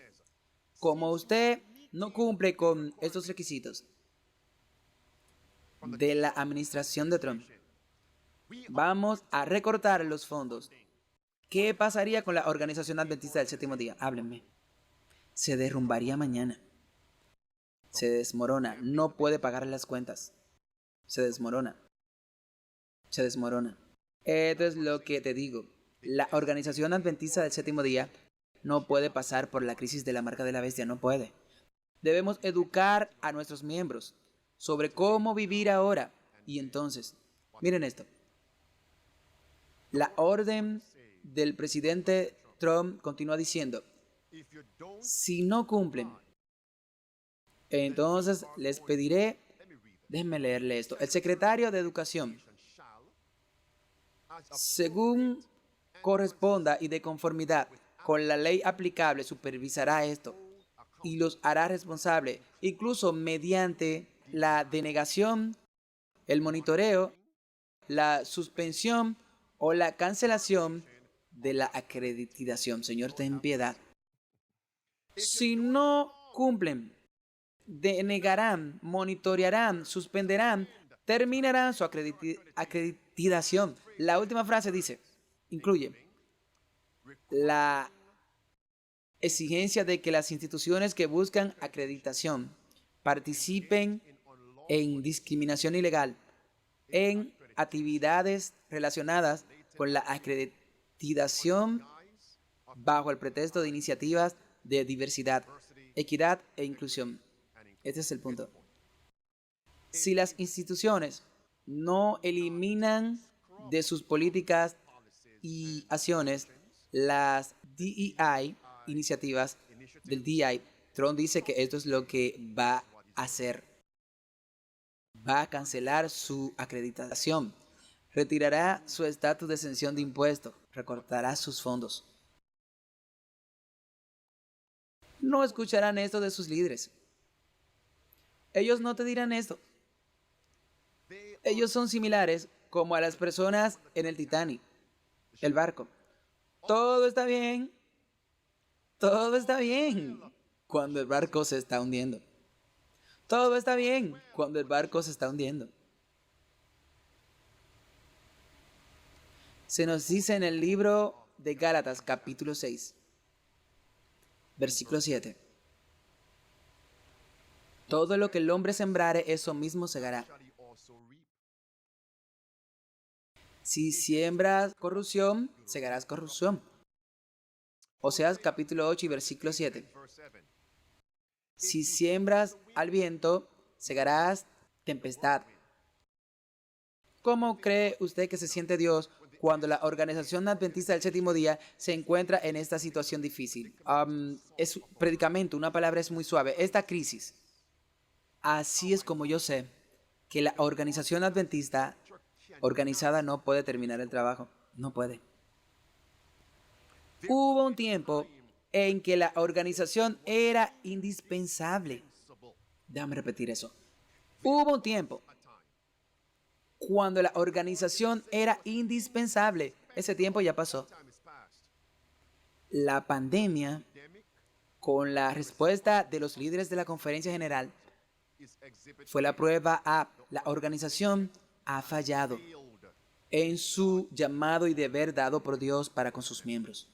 como usted no cumple con estos requisitos de la administración de Trump, vamos a recortar los fondos? ¿Qué pasaría con la organización adventista del Séptimo Día? Háblenme. Se derrumbaría mañana. Se desmorona. No puede pagar las cuentas. Se desmorona. Se desmorona. Esto es lo que te digo. La organización adventista del Séptimo Día no puede pasar por la crisis de la marca de la bestia. No puede. Debemos educar a nuestros miembros sobre cómo vivir ahora. Y entonces, miren esto. La orden del presidente Trump continúa diciendo, si no cumplen, entonces les pediré, déjenme leerle esto, el secretario de Educación, según corresponda y de conformidad con la ley aplicable, supervisará esto y los hará responsable, incluso mediante la denegación, el monitoreo, la suspensión o la cancelación de la acreditación. Señor, ten piedad. Si no cumplen, denegarán, monitorearán, suspenderán, terminarán su acreditación. La última frase dice, incluye la exigencia de que las instituciones que buscan acreditación participen en discriminación ilegal, en actividades relacionadas con la acreditación bajo el pretexto de iniciativas de diversidad, equidad e inclusión. Este es el punto. Si las instituciones no eliminan de sus políticas y acciones las DEI, iniciativas del DEI, Trump dice que esto es lo que va a hacer. Va a cancelar su acreditación, retirará su estatus de exención de impuestos, recortará sus fondos. No escucharán esto de sus líderes. Ellos no te dirán esto. Ellos son similares como a las personas en el Titanic, el barco. Todo está bien. Todo está bien cuando el barco se está hundiendo. Todo está bien cuando el barco se está hundiendo. Se nos dice en el libro de Gálatas, capítulo 6, versículo 7. Todo lo que el hombre sembrare, eso mismo segará. Si siembras corrupción, segarás corrupción. Oseas capítulo 8 y versículo 7. Si siembras al viento, segarás tempestad. ¿Cómo cree usted que se siente Dios cuando la Organización Adventista del Séptimo Día se encuentra en esta situación difícil? Es un predicamento, una palabra es muy suave. Esta crisis. Así es como yo sé que la Organización Adventista organizada no puede terminar el trabajo. No puede. Hubo un tiempo en que la organización era indispensable. Déjame repetir eso. Hubo un tiempo cuando la organización era indispensable. Ese tiempo ya pasó. La pandemia, con la respuesta de los líderes de la Conferencia General, fue la prueba a la organización ha fallado en su llamado y deber dado por Dios para con sus miembros.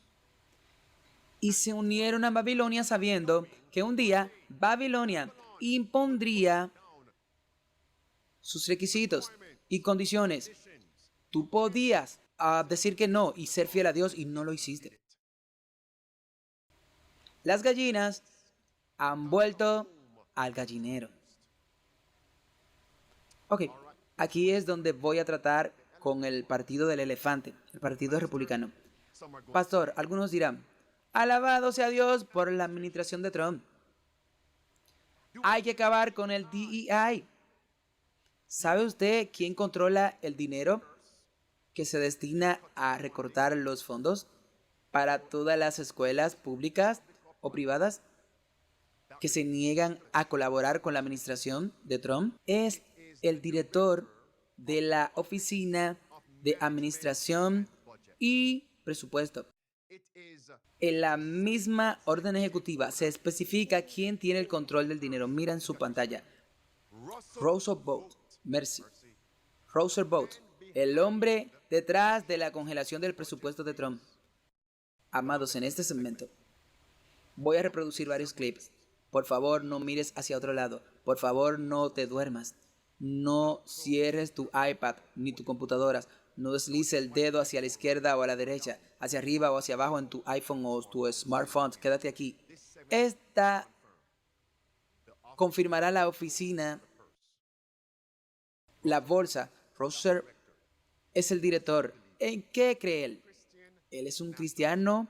Y se unieron a Babilonia sabiendo que un día Babilonia impondría sus requisitos y condiciones. Tú podías decir que no y ser fiel a Dios y no lo hiciste. Las gallinas han vuelto al gallinero. Ok, aquí es donde voy a tratar con el partido del elefante, el partido republicano. Pastor, algunos dirán, alabado sea Dios por la administración de Trump. Hay que acabar con el DEI. ¿Sabe usted quién controla el dinero que se destina a recortar los fondos para todas las escuelas públicas o privadas que se niegan a colaborar con la administración de Trump? Es el director de la Oficina de Administración y Presupuesto. En la misma orden ejecutiva se especifica quién tiene el control del dinero. Mira en su pantalla. Russell Vought, Mercy. Russell Vought, el hombre detrás de la congelación del presupuesto de Trump. Amados, en este segmento voy a reproducir varios clips. Por favor, no mires hacia otro lado. Por favor, no te duermas. No cierres tu iPad ni tu computadora. No deslices el dedo hacia la izquierda o a la derecha, hacia arriba o hacia abajo en tu iPhone o tu smartphone. Quédate aquí. Esta confirmará la oficina, la bolsa. Russell es el director. ¿En qué cree él? Él es un cristiano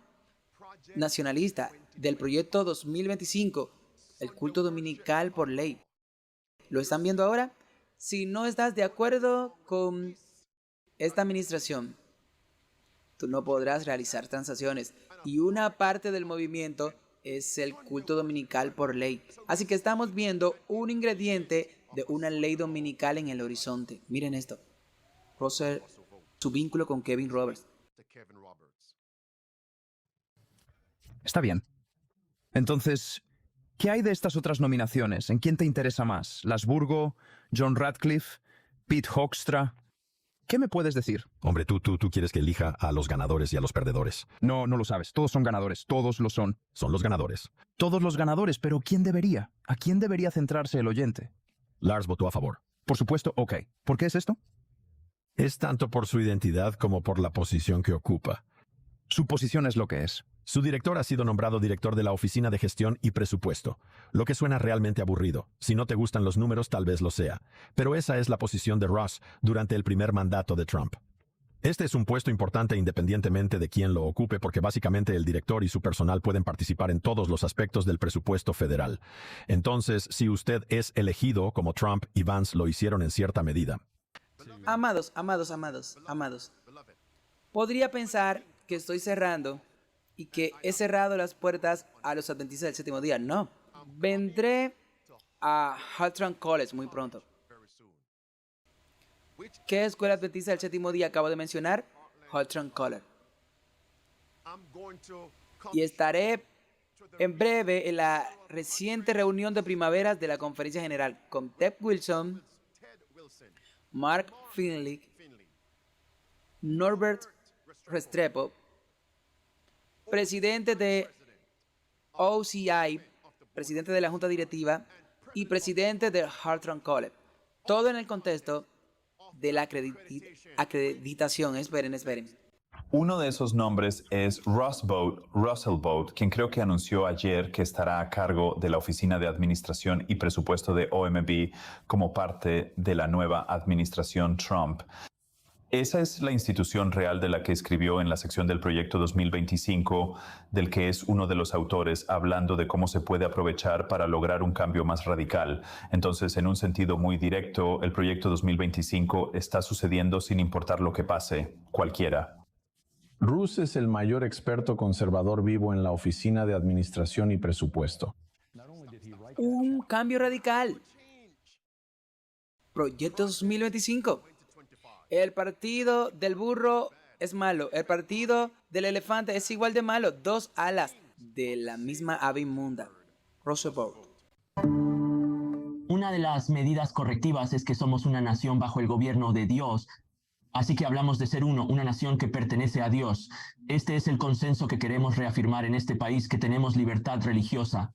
nacionalista del proyecto 2025, el culto dominical por ley. ¿Lo están viendo ahora? Si no estás de acuerdo con esta administración, tú no podrás realizar transacciones. Y una parte del movimiento es el culto dominical por ley. Así que estamos viendo un ingrediente de una ley dominical en el horizonte. Miren esto. Russell, su vínculo con Kevin Roberts. Está bien. Entonces, ¿qué hay de estas otras nominaciones? ¿En quién te interesa más? ¿Las Burgo, John Radcliffe, Pete Hoekstra? ¿Qué me puedes decir? Hombre, tú quieres que elija a los ganadores y a los perdedores. No, no lo sabes. Todos son ganadores. Todos lo son. Son los ganadores. Todos los ganadores, pero ¿quién debería? ¿A quién debería centrarse el oyente? Lars votó a favor. Por supuesto, ok. ¿Por qué es esto? Es tanto por su identidad como por la posición que ocupa. Su posición es lo que es. Su director ha sido nombrado director de la Oficina de Gestión y Presupuesto, lo que suena realmente aburrido. Si no te gustan los números, tal vez lo sea. Pero esa es la posición de Ross durante el primer mandato de Trump. Este es un puesto importante independientemente de quién lo ocupe porque básicamente el director y su personal pueden participar en todos los aspectos del presupuesto federal. Entonces, si usted es elegido, como Trump y Vance lo hicieron en cierta medida. Amados, podría pensar que estoy cerrando y que he cerrado las puertas a los adventistas del séptimo día. No, vendré a Haltran College muy pronto. ¿Qué escuela adventista del séptimo día acabo de mencionar? Haltran College. Y estaré en breve en la reciente reunión de primaveras de la Conferencia General con Ted Wilson, Mark Finley, Norbert Restrepo, presidente de OCI, presidente de la Junta Directiva y presidente de Haltran College. Todo en el contexto de la acreditación. Esperen. Uno de esos nombres es Russell Vought, quien creo que anunció ayer que estará a cargo de la Oficina de Administración y Presupuesto de OMB como parte de la nueva administración Trump. Esa es la institución real de la que escribió en la sección del Proyecto 2025, del que es uno de los autores, hablando de cómo se puede aprovechar para lograr un cambio más radical. Entonces, en un sentido muy directo, el Proyecto 2025 está sucediendo sin importar lo que pase, cualquiera. Russ es el mayor experto conservador vivo en la Oficina de Administración y Presupuesto. Un cambio radical. Proyecto 2025. El partido del burro es malo. El partido del elefante es igual de malo. Dos alas de la misma ave inmunda. Russell Vought. Una de las medidas correctivas es que somos una nación bajo el gobierno de Dios. Así que hablamos de ser una nación que pertenece a Dios. Este es el consenso que queremos reafirmar en este país, que tenemos libertad religiosa.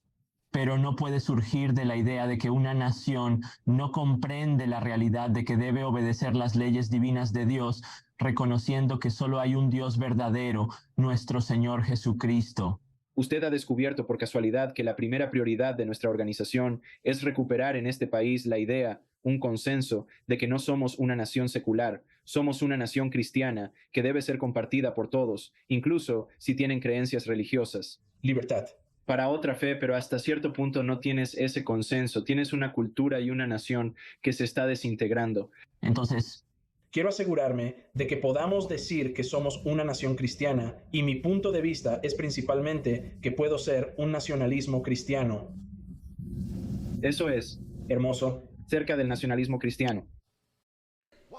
Pero no puede surgir de la idea de que una nación no comprende la realidad de que debe obedecer las leyes divinas de Dios, reconociendo que solo hay un Dios verdadero, nuestro Señor Jesucristo. Usted ha descubierto por casualidad que la primera prioridad de nuestra organización es recuperar en este país la idea, un consenso, de que no somos una nación secular, somos una nación cristiana que debe ser compartida por todos, incluso si tienen creencias religiosas. Libertad. Para otra fe, pero hasta cierto punto no tienes ese consenso, tienes una cultura y una nación que se está desintegrando. Entonces, quiero asegurarme de que podamos decir que somos una nación cristiana, y mi punto de vista es principalmente que puedo ser un nacionalismo cristiano. Eso es hermoso. Cerca del nacionalismo cristiano.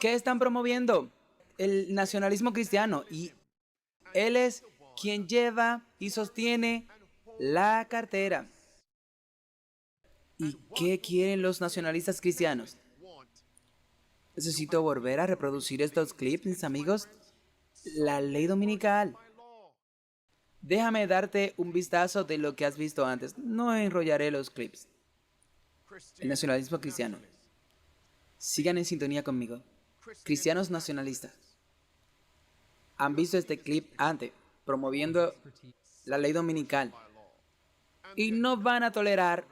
¿Qué están promoviendo? El nacionalismo cristiano. Y él es quien lleva y sostiene la cartera. ¿Y qué quieren los nacionalistas cristianos? Necesito volver a reproducir estos clips, mis amigos. La ley dominical. Déjame darte un vistazo de lo que has visto antes. No enrollaré los clips. El nacionalismo cristiano. Sigan en sintonía conmigo. Cristianos nacionalistas. Han visto este clip antes, promoviendo la ley dominical. Y no van a tolerar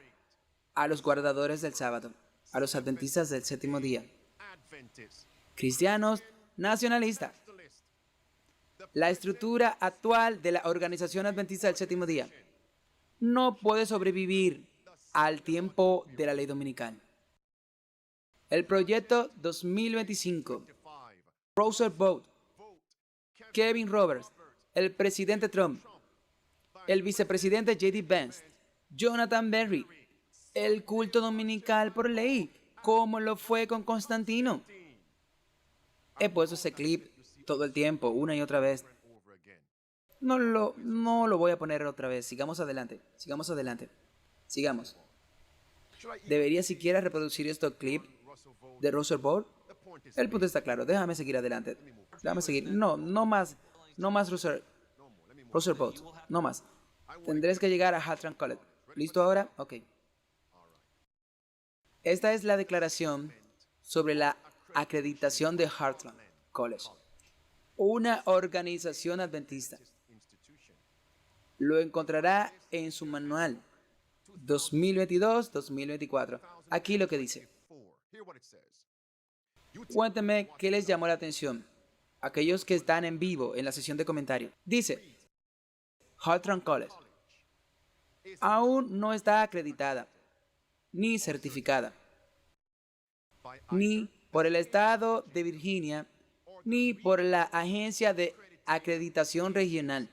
a los guardadores del sábado, a los adventistas del séptimo día. Cristianos nacionalistas. La estructura actual de la Organización Adventista del Séptimo Día no puede sobrevivir al tiempo de la ley dominical. El proyecto 2025, Russell Vought, Kevin Roberts, el presidente Trump, el vicepresidente J.D. Vance, Jonathan Berry, el culto dominical por ley, como lo fue con Constantino. He puesto ese clip todo el tiempo, una y otra vez. No lo voy a poner otra vez. Sigamos adelante. Sigamos. ¿Debería siquiera reproducir estos clips de Russell Vought? El punto está claro. Déjame seguir adelante. No más Russell Vought. No más. Tendrás que llegar a Haltran College. ¿Listo ahora? Ok. Esta es la declaración sobre la acreditación de Haltran College, una organización adventista. Lo encontrará en su manual 2022-2024. Aquí lo que dice. Cuéntenme qué les llamó la atención. aquellos que están en vivo en la sesión de comentarios. Dice, Haltram College aún no está acreditada, ni certificada, ni por el estado de Virginia, ni por la agencia de acreditación regional.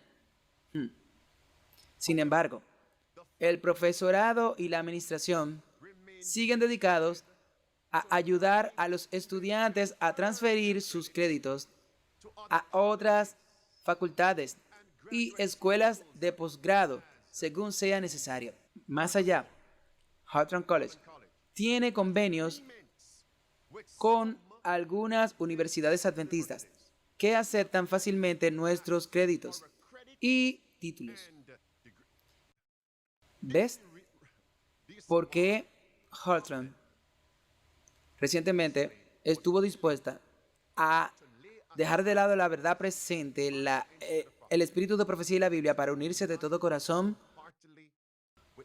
Sin embargo, el profesorado y la administración siguen dedicados a ayudar a los estudiantes a transferir sus créditos a otras facultades y escuelas de posgrado según sea necesario. Más allá, Haltram College tiene convenios con algunas universidades adventistas que aceptan fácilmente nuestros créditos y títulos. ¿Ves? ¿Por qué Haltram recientemente estuvo dispuesta a dejar de lado la verdad presente, el espíritu de profecía y la Biblia para unirse de todo corazón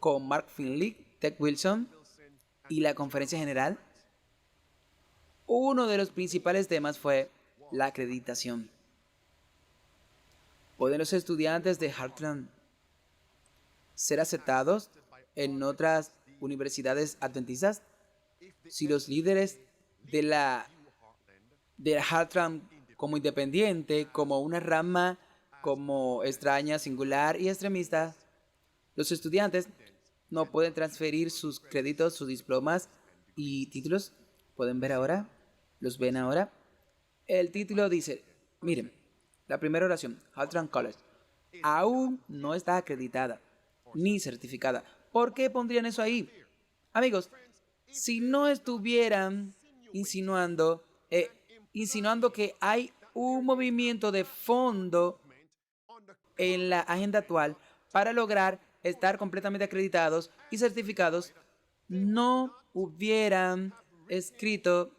con Mark Finley, Ted Wilson y la Conferencia General? Uno de los principales temas fue la acreditación. ¿Pueden los estudiantes de Haltram ser aceptados en otras universidades adventistas? Si los líderes de Haltram como independiente, como una rama, como extraña, singular y extremista, los estudiantes no pueden transferir sus créditos, sus diplomas y títulos. ¿Pueden ver ahora? ¿Los ven ahora? El título dice, miren, la primera oración, Haltram College, aún no está acreditada ni certificada. ¿Por qué pondrían eso ahí? Amigos, si no estuvieran insinuando que hay un movimiento de fondo en la agenda actual para lograr estar completamente acreditados y certificados, no hubieran escrito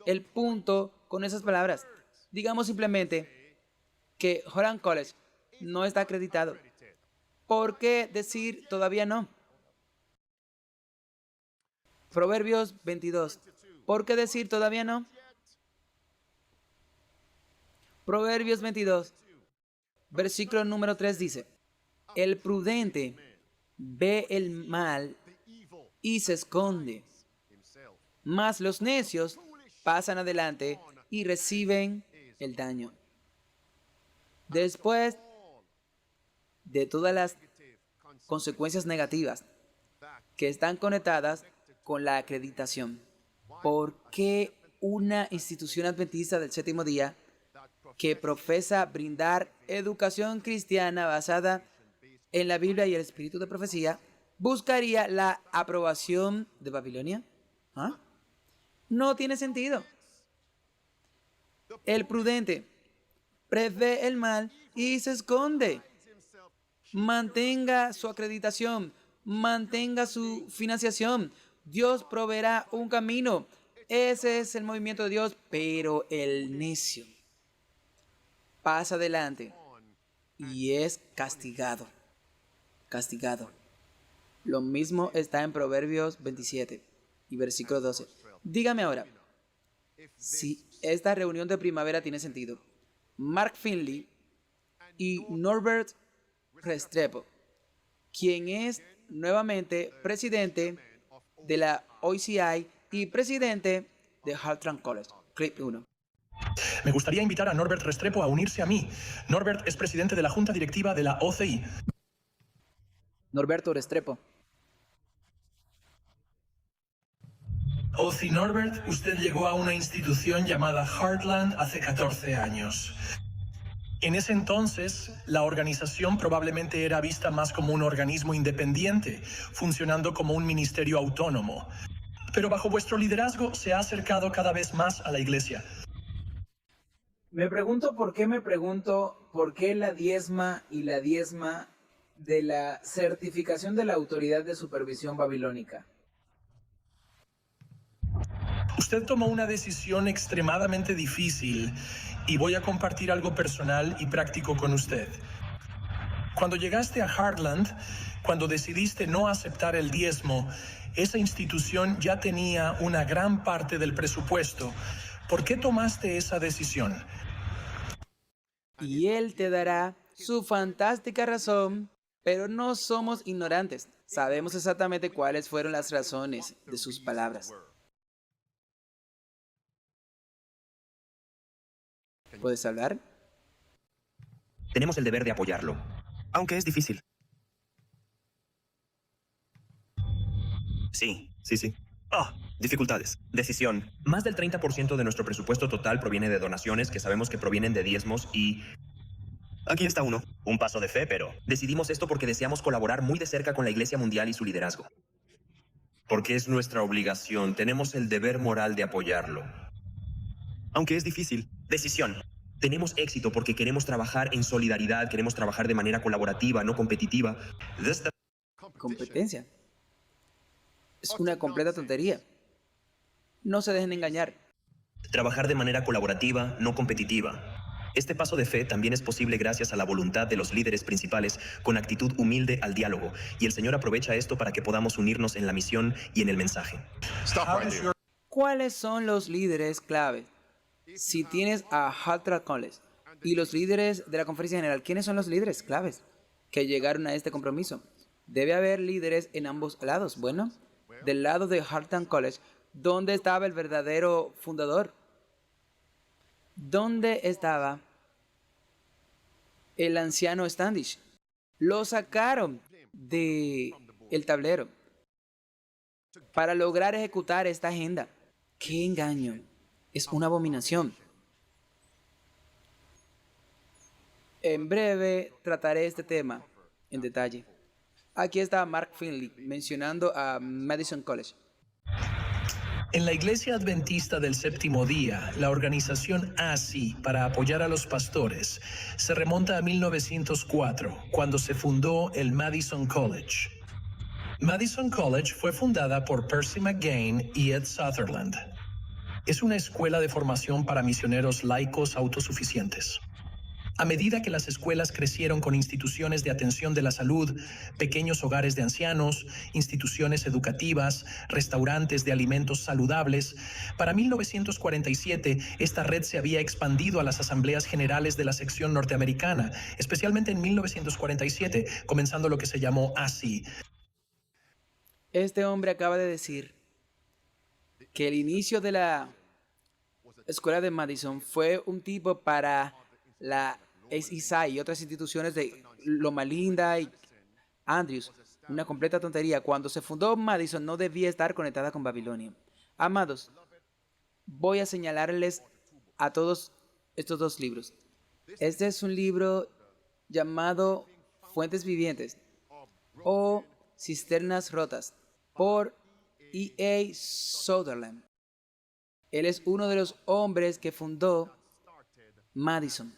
el punto con esas palabras. Digamos simplemente que Haltram College no está acreditado. ¿Por qué decir todavía no? Proverbios 22. ¿Por qué decir todavía no? Proverbios 22, versículo número 3 dice, el prudente ve el mal y se esconde, mas los necios pasan adelante y reciben el daño. Después de todas las consecuencias negativas que están conectadas con la acreditación, ¿por qué una institución adventista del séptimo día que profesa brindar educación cristiana basada en la Biblia y el espíritu de profecía buscaría la aprobación de Babilonia? ¿Ah? No tiene sentido. El prudente prevé el mal y se esconde. Mantenga su acreditación, mantenga su financiación. Dios proveerá un camino. Ese es el movimiento de Dios, pero el necio pasa adelante y es castigado. Castigado. Lo mismo está en Proverbios 27 y versículo 12. Dígame ahora, si esta reunión de primavera tiene sentido. Mark Finley y Norbert Restrepo, quien es nuevamente presidente de la OCI y presidente de Haltram College. Clip 1. Me gustaría invitar a Norbert Restrepo a unirse a mí. Norbert es presidente de la junta directiva de la OCI. Norberto Restrepo. OCI Norbert, usted llegó a una institución llamada Heartland hace 14 años. En ese entonces, la organización probablemente era vista más como un organismo independiente, funcionando como un ministerio autónomo. Pero bajo vuestro liderazgo se ha acercado cada vez más a la iglesia. Me pregunto por qué la diezma y la diezma de la certificación de la Autoridad de Supervisión Babilónica. Usted tomó una decisión extremadamente difícil y voy a compartir algo personal y práctico con usted. Cuando llegaste a Heartland, cuando decidiste no aceptar el diezmo, esa institución ya tenía una gran parte del presupuesto. ¿Por qué tomaste esa decisión? y Él te dará su fantástica razón, pero no somos ignorantes. Sabemos exactamente cuáles fueron las razones de sus palabras. ¿Puedes hablar? Tenemos el deber de apoyarlo, aunque es difícil. Sí. Dificultades. Decisión. Más del 30% de nuestro presupuesto total proviene de donaciones que sabemos que provienen de diezmos y... Aquí está uno. Un paso de fe, pero... Decidimos esto porque deseamos colaborar muy de cerca con la Iglesia Mundial y su liderazgo. Porque es nuestra obligación. Tenemos el deber moral de apoyarlo. Aunque es difícil. Decisión. Tenemos éxito porque queremos trabajar en solidaridad, queremos trabajar de manera colaborativa, no competitiva. Competencia. Es una completa tontería. No se dejen engañar. Trabajar de manera colaborativa, no competitiva. Este paso de fe también es posible gracias a la voluntad de los líderes principales con actitud humilde al diálogo, y el Señor aprovecha esto para que podamos unirnos en la misión y en el mensaje. ¿Cuáles son los líderes clave? Si tienes a Hartland College y los líderes de la conferencia general, ¿quiénes son los líderes claves que llegaron a este compromiso? Debe haber líderes en ambos lados. Bueno, del lado de Hartland College, ¿dónde estaba el verdadero fundador? ¿Dónde estaba el anciano Standish? Lo sacaron del tablero para lograr ejecutar esta agenda. ¡Qué engaño! Es una abominación. En breve trataré este tema en detalle. Aquí está Mark Finley mencionando a Madison College. En la Iglesia Adventista del Séptimo Día, la organización ASI para apoyar a los pastores se remonta a 1904, cuando se fundó el Madison College. Madison College fue fundada por Percy McGain y Ed Sutherland. Es una escuela de formación para misioneros laicos autosuficientes. A medida que las escuelas crecieron con instituciones de atención de la salud, pequeños hogares de ancianos, instituciones educativas, restaurantes de alimentos saludables, para 1947 esta red se había expandido a las asambleas generales de la sección norteamericana, especialmente en 1947, comenzando lo que se llamó ASI. Este hombre acaba de decir que el inicio de la escuela de Madison fue un tipo para la SISI y otras instituciones de Loma Linda y Andrews. Una completa tontería. Cuando se fundó Madison no debía estar conectada con Babilonia. Amados, voy a señalarles a todos estos dos libros. Este es un libro llamado Fuentes Vivientes o Cisternas Rotas por E.A. Sutherland. Él es uno de los hombres que fundó Madison.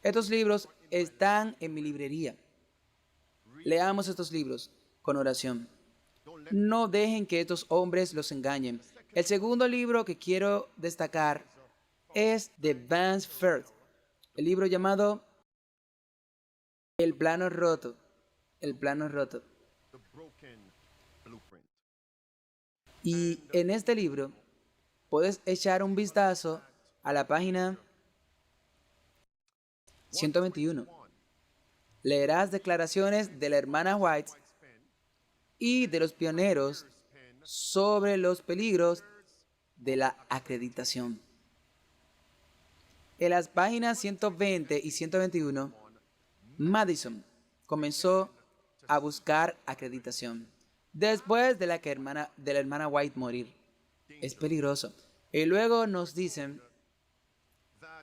Estos libros están en mi librería. Leamos estos libros con oración. No dejen que estos hombres los engañen. El segundo libro que quiero destacar es de Vance Firth, el libro llamado El plano roto. El plano roto. Y en este libro puedes echar un vistazo a la página 121. Leerás declaraciones de la hermana White y de los pioneros sobre los peligros de la acreditación. En las páginas 120 y 121, Madison comenzó a buscar acreditación después de la hermana White morir. Es peligroso. Y luego nos dicen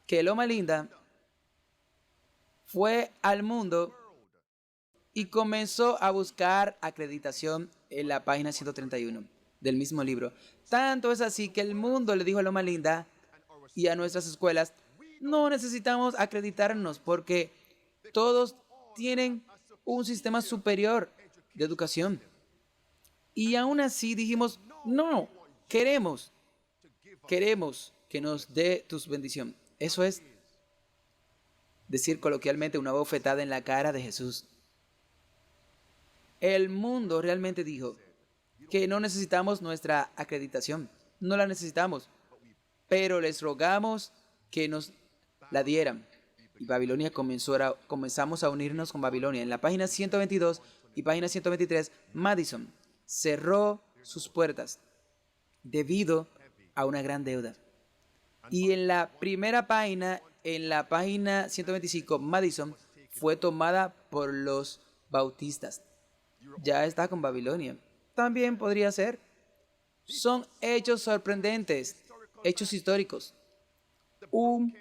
que Loma Linda fue al mundo y comenzó a buscar acreditación en la página 131 del mismo libro. Tanto es así que el mundo le dijo a Loma Linda y a nuestras escuelas: no necesitamos acreditarnos porque todos tienen un sistema superior de educación. Y aún así dijimos: no, queremos que nos dé tus bendición. Eso es decir coloquialmente una bofetada en la cara de Jesús. El mundo realmente dijo que no necesitamos nuestra acreditación. No la necesitamos. Pero les rogamos que nos la dieran. Y Babilonia comenzamos a unirnos con Babilonia. En la página 122 y página 123, Madison cerró sus puertas debido a una gran deuda. Y en la primera página, en la página 125, Madison fue tomada por los bautistas. Ya está con Babilonia. También podría ser. Son hechos sorprendentes, hechos históricos. Un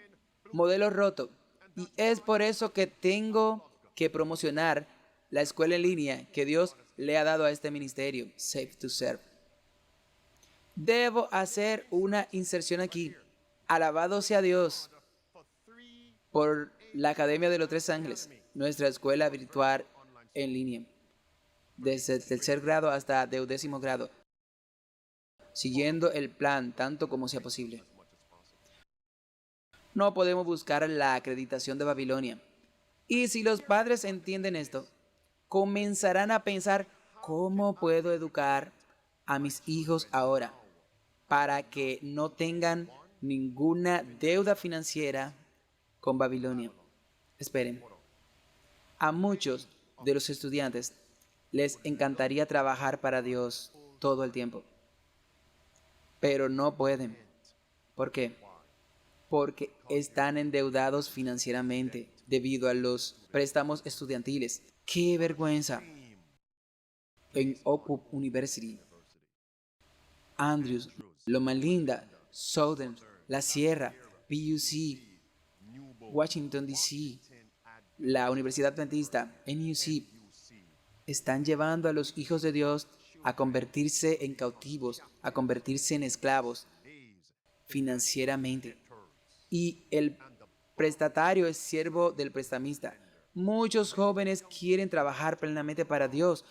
modelo roto. Y es por eso que tengo que promocionar la escuela en línea que Dios le ha dado a este ministerio, Safe to Serve. Debo hacer una inserción aquí. Alabado sea Dios por la Academia de los Tres Ángeles, nuestra escuela virtual en línea, desde el tercer grado hasta 12º grado, siguiendo el plan tanto como sea posible. No podemos buscar la acreditación de Babilonia. Y si los padres entienden esto, comenzarán a pensar, ¿cómo puedo educar a mis hijos ahora para que no tengan ninguna deuda financiera con Babilonia? Esperen. A muchos de los estudiantes les encantaría trabajar para Dios todo el tiempo, pero no pueden. ¿Por qué? Porque están endeudados financieramente debido a los préstamos estudiantiles. ¡Qué vergüenza! En Oak Brook University, Andrews, Loma Linda, Southern, La Sierra, PUC, Washington, D.C., la Universidad Adventista, NUC, están llevando a los hijos de Dios a convertirse en cautivos, a convertirse en esclavos financieramente. Y el prestatario es siervo del prestamista. Muchos jóvenes quieren trabajar plenamente para Dios,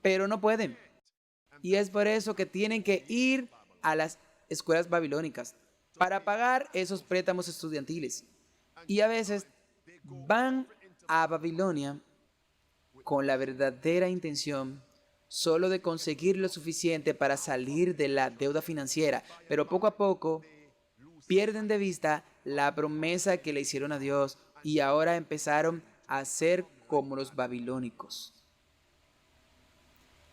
pero no pueden. Y es por eso que tienen que ir a las escuelas babilónicas para pagar esos préstamos estudiantiles. Y a veces van a Babilonia con la verdadera intención solo de conseguir lo suficiente para salir de la deuda financiera, pero poco a poco pierden de vista la promesa que le hicieron a Dios y ahora empezaron a ser como los babilónicos.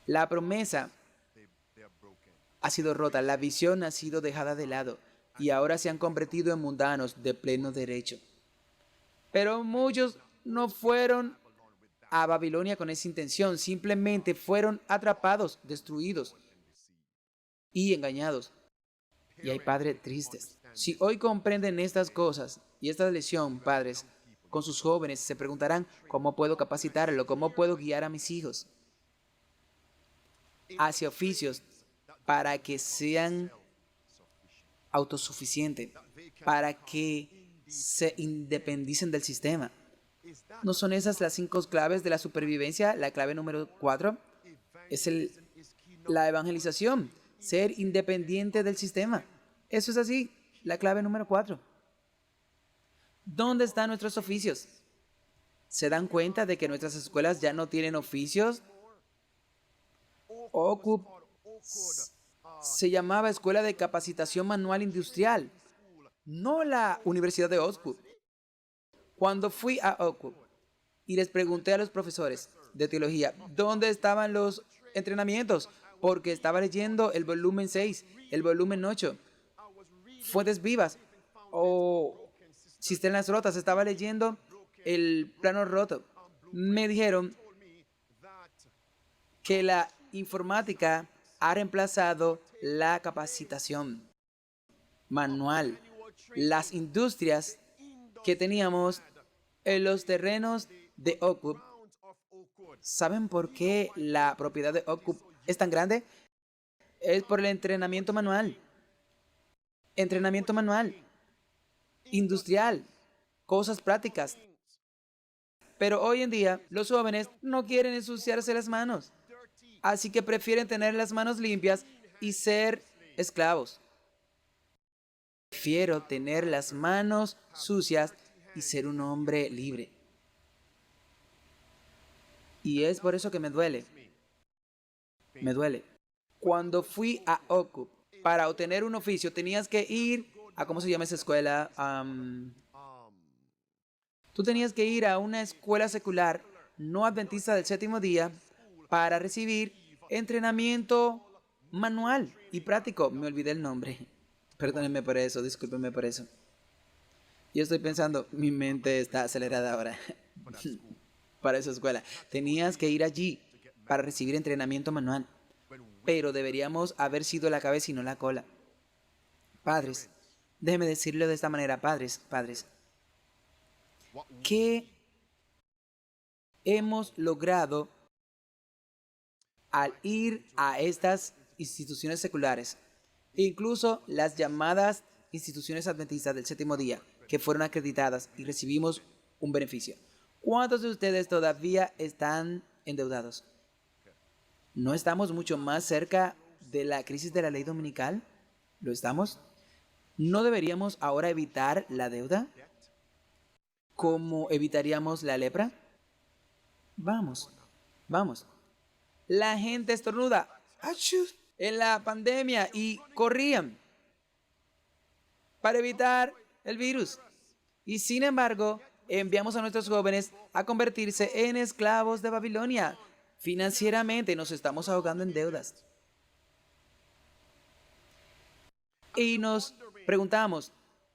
La promesa ha sido rota, la visión ha sido dejada de lado y ahora se han convertido en mundanos de pleno derecho. Pero muchos no fueron a Babilonia con esa intención, simplemente fueron atrapados, destruidos y engañados. Y hay padres tristes. Si hoy comprenden estas cosas y esta lección, padres, con sus jóvenes, se preguntarán, ¿cómo puedo capacitarlo? ¿Cómo puedo guiar a mis hijos hacia oficios para que sean autosuficientes, para que se independicen del sistema? ¿No son esas las 5 claves de la supervivencia? La clave número 4 es la evangelización, ser independiente del sistema. Eso es así, la clave número 4. ¿Dónde están nuestros oficios? ¿Se dan cuenta de que nuestras escuelas ya no tienen oficios? OCUP se llamaba Escuela de Capacitación Manual Industrial, no la Universidad de Oxford. Cuando fui a Oxford y les pregunté a los profesores de teología dónde estaban los entrenamientos, porque estaba leyendo el volumen 6, el volumen 8, Fuentes Vivas o Cisternas Rotas, estaba leyendo el plano roto. Me dijeron que la informática ha reemplazado la capacitación manual. Las industrias que teníamos en los terrenos de Oakwood. ¿Saben por qué la propiedad de Oakwood es tan grande? Es por el entrenamiento manual. Entrenamiento manual. Industrial. Cosas prácticas. Pero hoy en día los jóvenes no quieren ensuciarse las manos. Así que prefieren tener las manos limpias y ser esclavos. Prefiero tener las manos sucias y ser un hombre libre. Y es por eso que me duele. Me duele. Cuando fui a OCUP para obtener un oficio, tenías que ir a, ¿cómo se llama esa escuela? Tú tenías que ir a una escuela secular no adventista del séptimo día para recibir entrenamiento manual y práctico. Me olvidé el nombre. Perdónenme por eso, discúlpenme por eso. Yo estoy pensando, mi mente está acelerada ahora. Para esa escuela. Tenías que ir allí para recibir entrenamiento manual. Pero deberíamos haber sido la cabeza y no la cola. Padres, déjeme decirlo de esta manera, padres. ¿Qué hemos logrado al ir a estas instituciones seculares? Incluso las llamadas instituciones adventistas del séptimo día, que fueron acreditadas y recibimos un beneficio. ¿Cuántos de ustedes todavía están endeudados? ¿No estamos mucho más cerca de la crisis de la ley dominical? ¿Lo estamos? ¿No deberíamos ahora evitar la deuda? ¿Cómo evitaríamos la lepra? Vamos. La gente estornuda ¡achú!, en la pandemia y corrían para evitar el virus. Y sin embargo, enviamos a nuestros jóvenes a convertirse en esclavos de Babilonia. Financieramente nos estamos ahogando en deudas. Y nos preguntamos,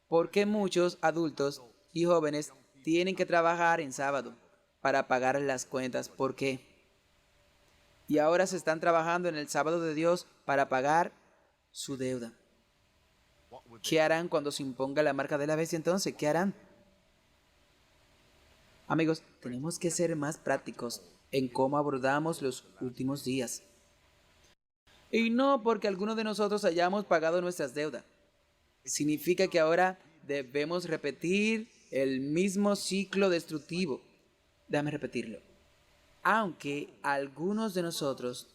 ¿por qué muchos adultos y jóvenes tienen que trabajar en sábado para pagar las cuentas? ¿Por qué? Y ahora se están trabajando en el sábado de Dios para pagar su deuda. ¿Qué harán cuando se imponga la marca de la bestia entonces? ¿Qué harán? Amigos, tenemos que ser más prácticos en cómo abordamos los últimos días. Y no porque algunos de nosotros hayamos pagado nuestras deudas. Significa que ahora debemos repetir el mismo ciclo destructivo. Déjame repetirlo. Aunque algunos de nosotros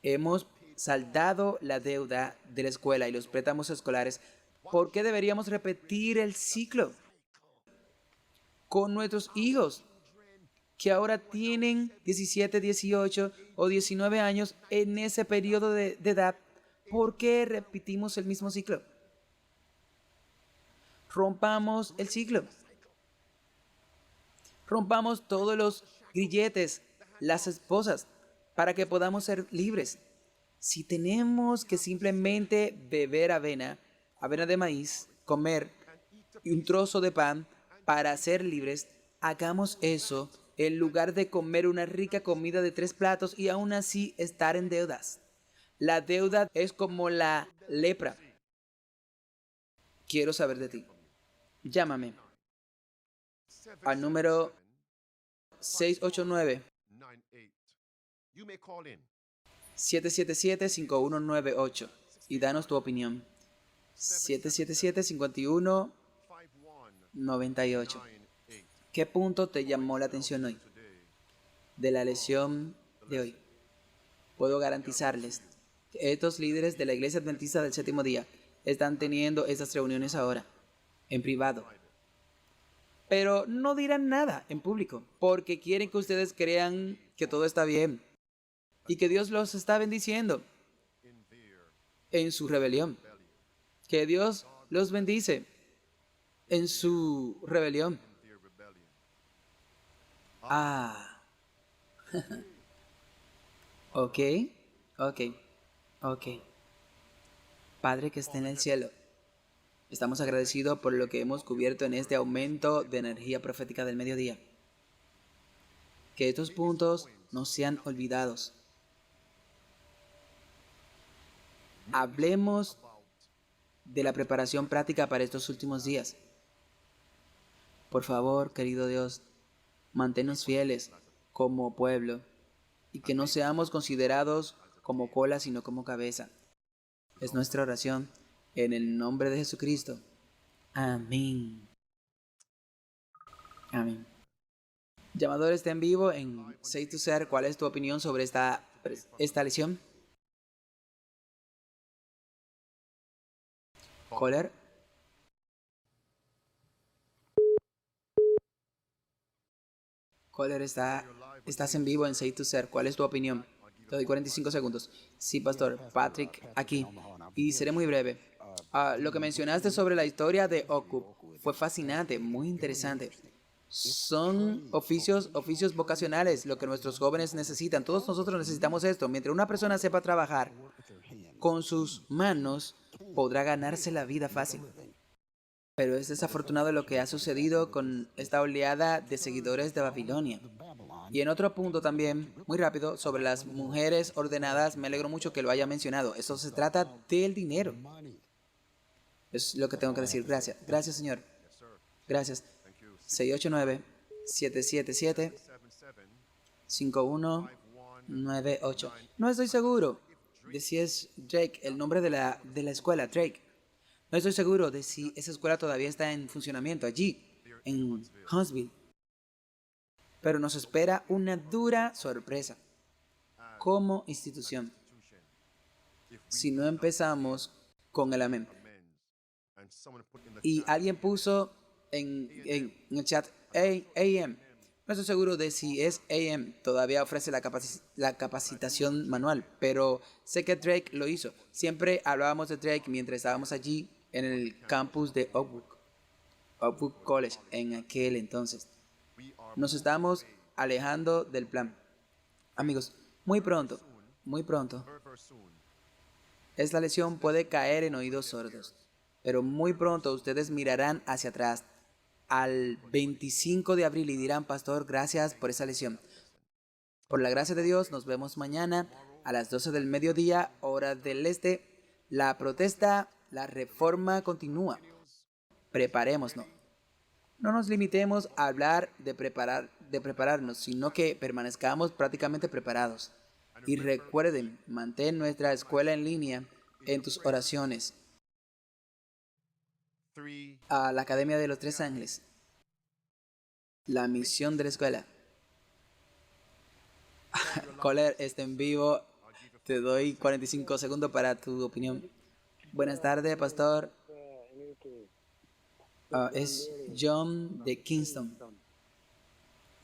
hemos saldado la deuda de la escuela y los préstamos escolares, ¿por qué deberíamos repetir el ciclo con nuestros hijos que ahora tienen 17, 18 o 19 años en ese periodo de edad? ¿Por qué repetimos el mismo ciclo? Rompamos el ciclo. Rompamos todos los grilletes, las esposas, para que podamos ser libres. Si tenemos que simplemente beber avena de maíz, comer un trozo de pan para ser libres, hagamos eso en lugar de comer una rica comida de 3 platos y aún así estar en deudas. La deuda es como la lepra. Quiero saber de ti. Llámame al número 689-777-5198 y danos tu opinión. 777-5198. ¿Qué punto te llamó la atención hoy? De la lección de hoy. Puedo garantizarles que estos líderes de la Iglesia Adventista del Séptimo Día están teniendo estas reuniones ahora, en privado. Pero no dirán nada en público, porque quieren que ustedes crean que todo está bien y que Dios los está bendiciendo en su rebelión. Que Dios los bendice en su rebelión. Ok. Padre que está en el cielo, estamos agradecidos por lo que hemos cubierto en este aumento de energía profética del mediodía. Que estos puntos no sean olvidados. Hablemos de la preparación práctica para estos últimos días. Por favor, querido Dios, manténnos fieles como pueblo y que no seamos considerados como cola sino como cabeza. Es nuestra oración en el nombre de Jesucristo. Amén. Amén. Llamador está en vivo en Say to Ser. ¿Cuál es tu opinión sobre esta lección? Caller. Caller, estás en vivo en Say to Ser. ¿Cuál es tu opinión? Te doy 45 segundos. Sí, pastor. Patrick, aquí. Y seré muy breve. Lo que mencionaste sobre la historia de Okup fue fascinante, muy interesante. Son oficios vocacionales, lo que nuestros jóvenes necesitan. Todos nosotros necesitamos esto. Mientras una persona sepa trabajar con sus manos, podrá ganarse la vida fácil. Pero es desafortunado lo que ha sucedido con esta oleada de seguidores de Babilonia. Y en otro punto también, muy rápido, sobre las mujeres ordenadas, me alegro mucho que lo haya mencionado. Eso se trata del dinero. Es lo que tengo que decir. Gracias. Gracias, señor. Gracias. 689-777-5198. No estoy seguro de si es Drake, el nombre de la escuela, Drake. No estoy seguro de si esa escuela todavía está en funcionamiento allí, en Huntsville. Pero nos espera una dura sorpresa como institución si no empezamos con el amén. Y alguien puso en el chat AM. No estoy seguro de si es AM. Todavía ofrece la capacitación manual, pero sé que Drake lo hizo. Siempre hablábamos de Drake mientras estábamos allí en el campus de Oakwood College en aquel entonces. Nos estamos alejando del plan. Amigos, muy pronto, esta lección puede caer en oídos sordos, pero muy pronto ustedes mirarán hacia atrás al 25 de abril y dirán: pastor, gracias por esa lección. Por la gracia de Dios, nos vemos mañana a las 12 del mediodía, hora del este. La protesta, la reforma continúa. Preparémonos. No nos limitemos a hablar de prepararnos, sino que permanezcamos prácticamente preparados. Y recuerden, mantén nuestra escuela en línea en tus oraciones. A la Academia de los Tres Ángeles. La misión de la escuela. Coller, está en vivo. Te doy 45 segundos para tu opinión. Buenas tardes, pastor. Es John de Kingston.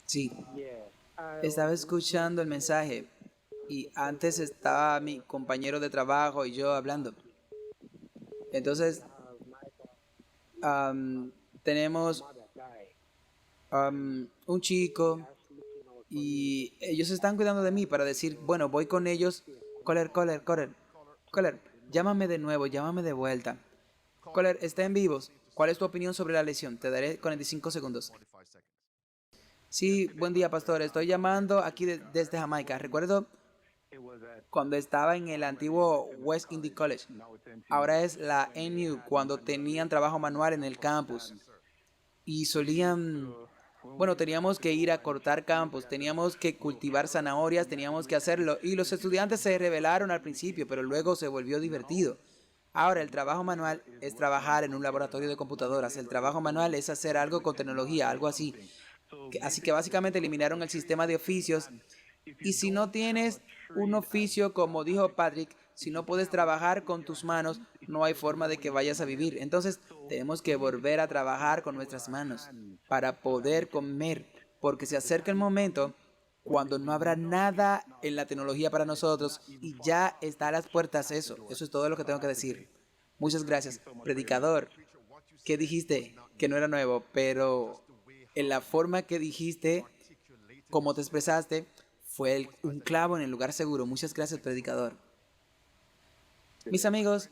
Sí. Estaba escuchando el mensaje y antes estaba mi compañero de trabajo y yo hablando. Entonces, tenemos un chico y ellos están cuidando de mí para decir, bueno, voy con ellos. Coller, llámame de nuevo, llámame de vuelta. Coller, está en vivos. ¿Cuál es tu opinión sobre la lesión? Te daré 45 segundos. Sí, buen día, pastor. Estoy llamando aquí desde Jamaica. Recuerdo cuando estaba en el antiguo West Indies College. Ahora es la NU, cuando tenían trabajo manual en el campus. Y teníamos que ir a cortar campos, teníamos que cultivar zanahorias, teníamos que hacerlo. Y los estudiantes se rebelaron al principio, pero luego se volvió divertido. Ahora, el trabajo manual es trabajar en un laboratorio de computadoras. El trabajo manual es hacer algo con tecnología, algo así. Así que básicamente eliminaron el sistema de oficios. Y si no tienes un oficio, como dijo Patrick, si no puedes trabajar con tus manos, no hay forma de que vayas a vivir. Entonces, tenemos que volver a trabajar con nuestras manos para poder comer. Porque se acerca el momento cuando no habrá nada en la tecnología para nosotros y ya está a las puertas eso. Eso es todo lo que tengo que decir. Muchas gracias. Predicador, ¿qué dijiste? Que no era nuevo, pero en la forma que dijiste, como te expresaste, fue un clavo en el lugar seguro. Muchas gracias, predicador. Mis amigos,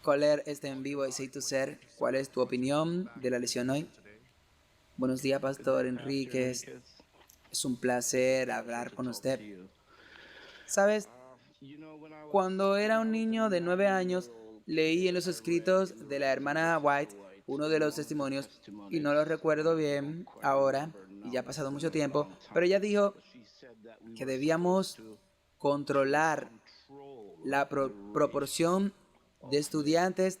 Coller está en vivo y Say to Ser. ¿Cuál es tu opinión de la lección hoy? Buenos días, Pastor Enríquez. Es un placer hablar con usted. ¿Sabes? Cuando era un niño de 9 años, leí en los escritos de la hermana White uno de los testimonios, y no lo recuerdo bien ahora, y ya ha pasado mucho tiempo, pero ella dijo que debíamos controlar la proporción de estudiantes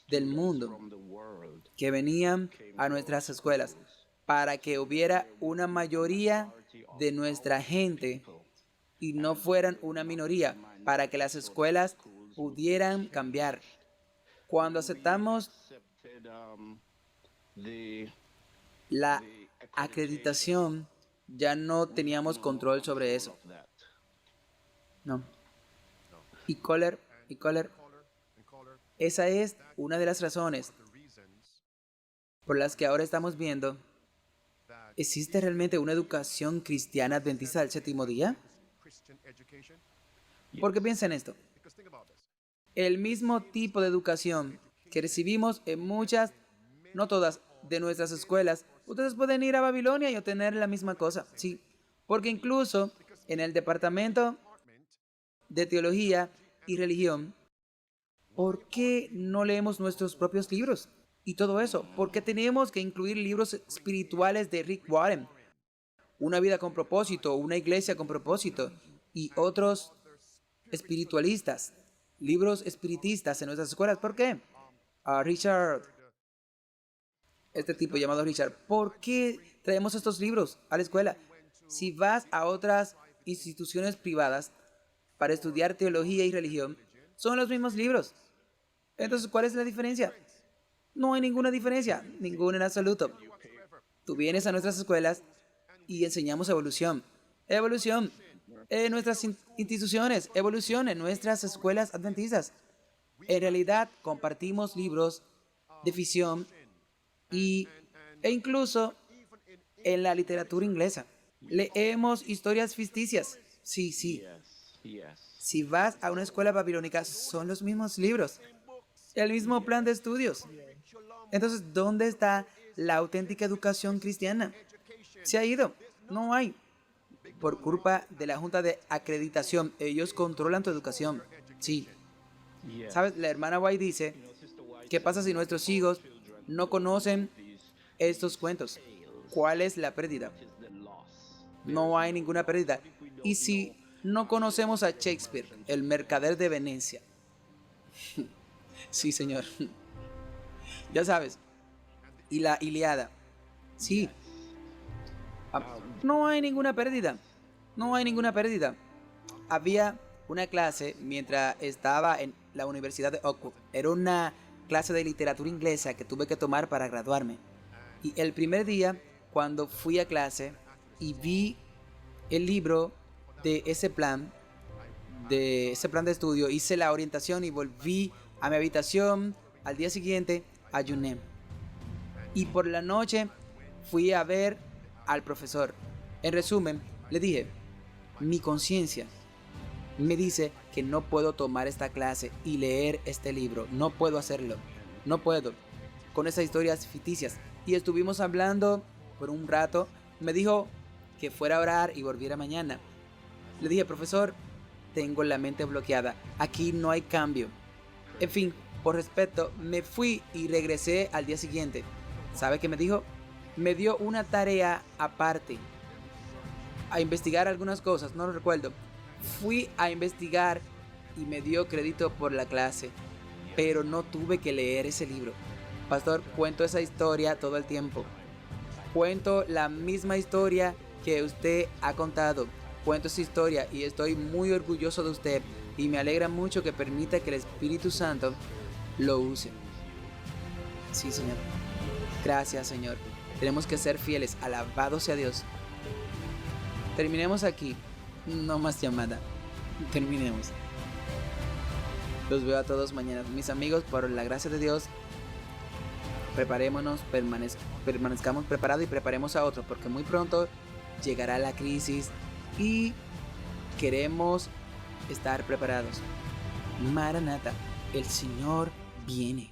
del mundo que venían a nuestras escuelas para que hubiera una mayoría de nuestra gente y no fueran una minoría, para que las escuelas pudieran cambiar. Cuando aceptamos la acreditación, ya no teníamos control sobre eso. No. Y Coller, esa es una de las razones por las que ahora estamos viendo, ¿existe realmente una educación cristiana adventista del séptimo día? Porque piensen en esto. El mismo tipo de educación que recibimos en muchas, no todas, de nuestras escuelas, ustedes pueden ir a Babilonia y obtener la misma cosa. Sí, porque incluso en el departamento de teología y religión, ¿por qué no leemos nuestros propios libros? Y todo eso, ¿por qué tenemos que incluir libros espirituales de Rick Warren? Una vida con propósito, una iglesia con propósito y otros espiritualistas, libros espiritistas en nuestras escuelas. ¿Por qué? Richard, este tipo llamado Richard, ¿por qué traemos estos libros a la escuela? Si vas a otras instituciones privadas para estudiar teología y religión, son los mismos libros. Entonces, ¿cuál es la diferencia? No hay ninguna diferencia, ninguna en absoluto. Tú vienes a nuestras escuelas y enseñamos evolución. Evolución en nuestras instituciones, evolución en nuestras escuelas adventistas. En realidad, compartimos libros de ficción e incluso en la literatura inglesa. Leemos historias ficticias. Sí. Si vas a una escuela babilónica, son los mismos libros, el mismo plan de estudios. Entonces, ¿dónde está la auténtica educación cristiana? Se ha ido. No hay. Por culpa de la Junta de Acreditación, ellos controlan tu educación. Sí. ¿Sabes? La hermana White dice, ¿qué pasa si nuestros hijos no conocen estos cuentos? ¿Cuál es la pérdida? No hay ninguna pérdida. ¿Y si no conocemos a Shakespeare, el mercader de Venecia? Sí, señor. Ya sabes. Y la Ilíada. Sí. No hay ninguna pérdida. No hay ninguna pérdida. Había una clase mientras estaba en la Universidad de Oxford. Era una clase de literatura inglesa que tuve que tomar para graduarme. Y el primer día, cuando fui a clase y vi el libro de ese plan de estudio, hice la orientación y volví a mi habitación. Al día siguiente ayuné. Y por la noche fui a ver al profesor. En resumen, le dije, mi conciencia me dice que no puedo tomar esta clase y leer este libro. No puedo hacerlo. No puedo. Con esas historias ficticias. Y estuvimos hablando por un rato. Me dijo que fuera a orar y volviera mañana. Le dije, profesor, tengo la mente bloqueada. Aquí no hay cambio. En fin, por respeto, me fui y regresé al día siguiente. ¿Sabe qué me dijo? Me dio una tarea aparte. A investigar algunas cosas, no lo recuerdo. Fui a investigar y me dio crédito por la clase. Pero no tuve que leer ese libro. Pastor, cuento esa historia todo el tiempo. Cuento la misma historia que usted ha contado. Cuento esa historia y estoy muy orgulloso de usted. Y me alegra mucho que permita que el Espíritu Santo lo use. Sí, Señor. Gracias, Señor. Tenemos que ser fieles. Alabado sea Dios. Terminemos aquí. No más llamada. Terminemos. Los veo a todos mañana. Mis amigos, por la gracia de Dios, preparémonos, permanezcamos preparados y preparemos a otros, porque muy pronto llegará la crisis y queremos estar preparados. Maranata, el Señor viene.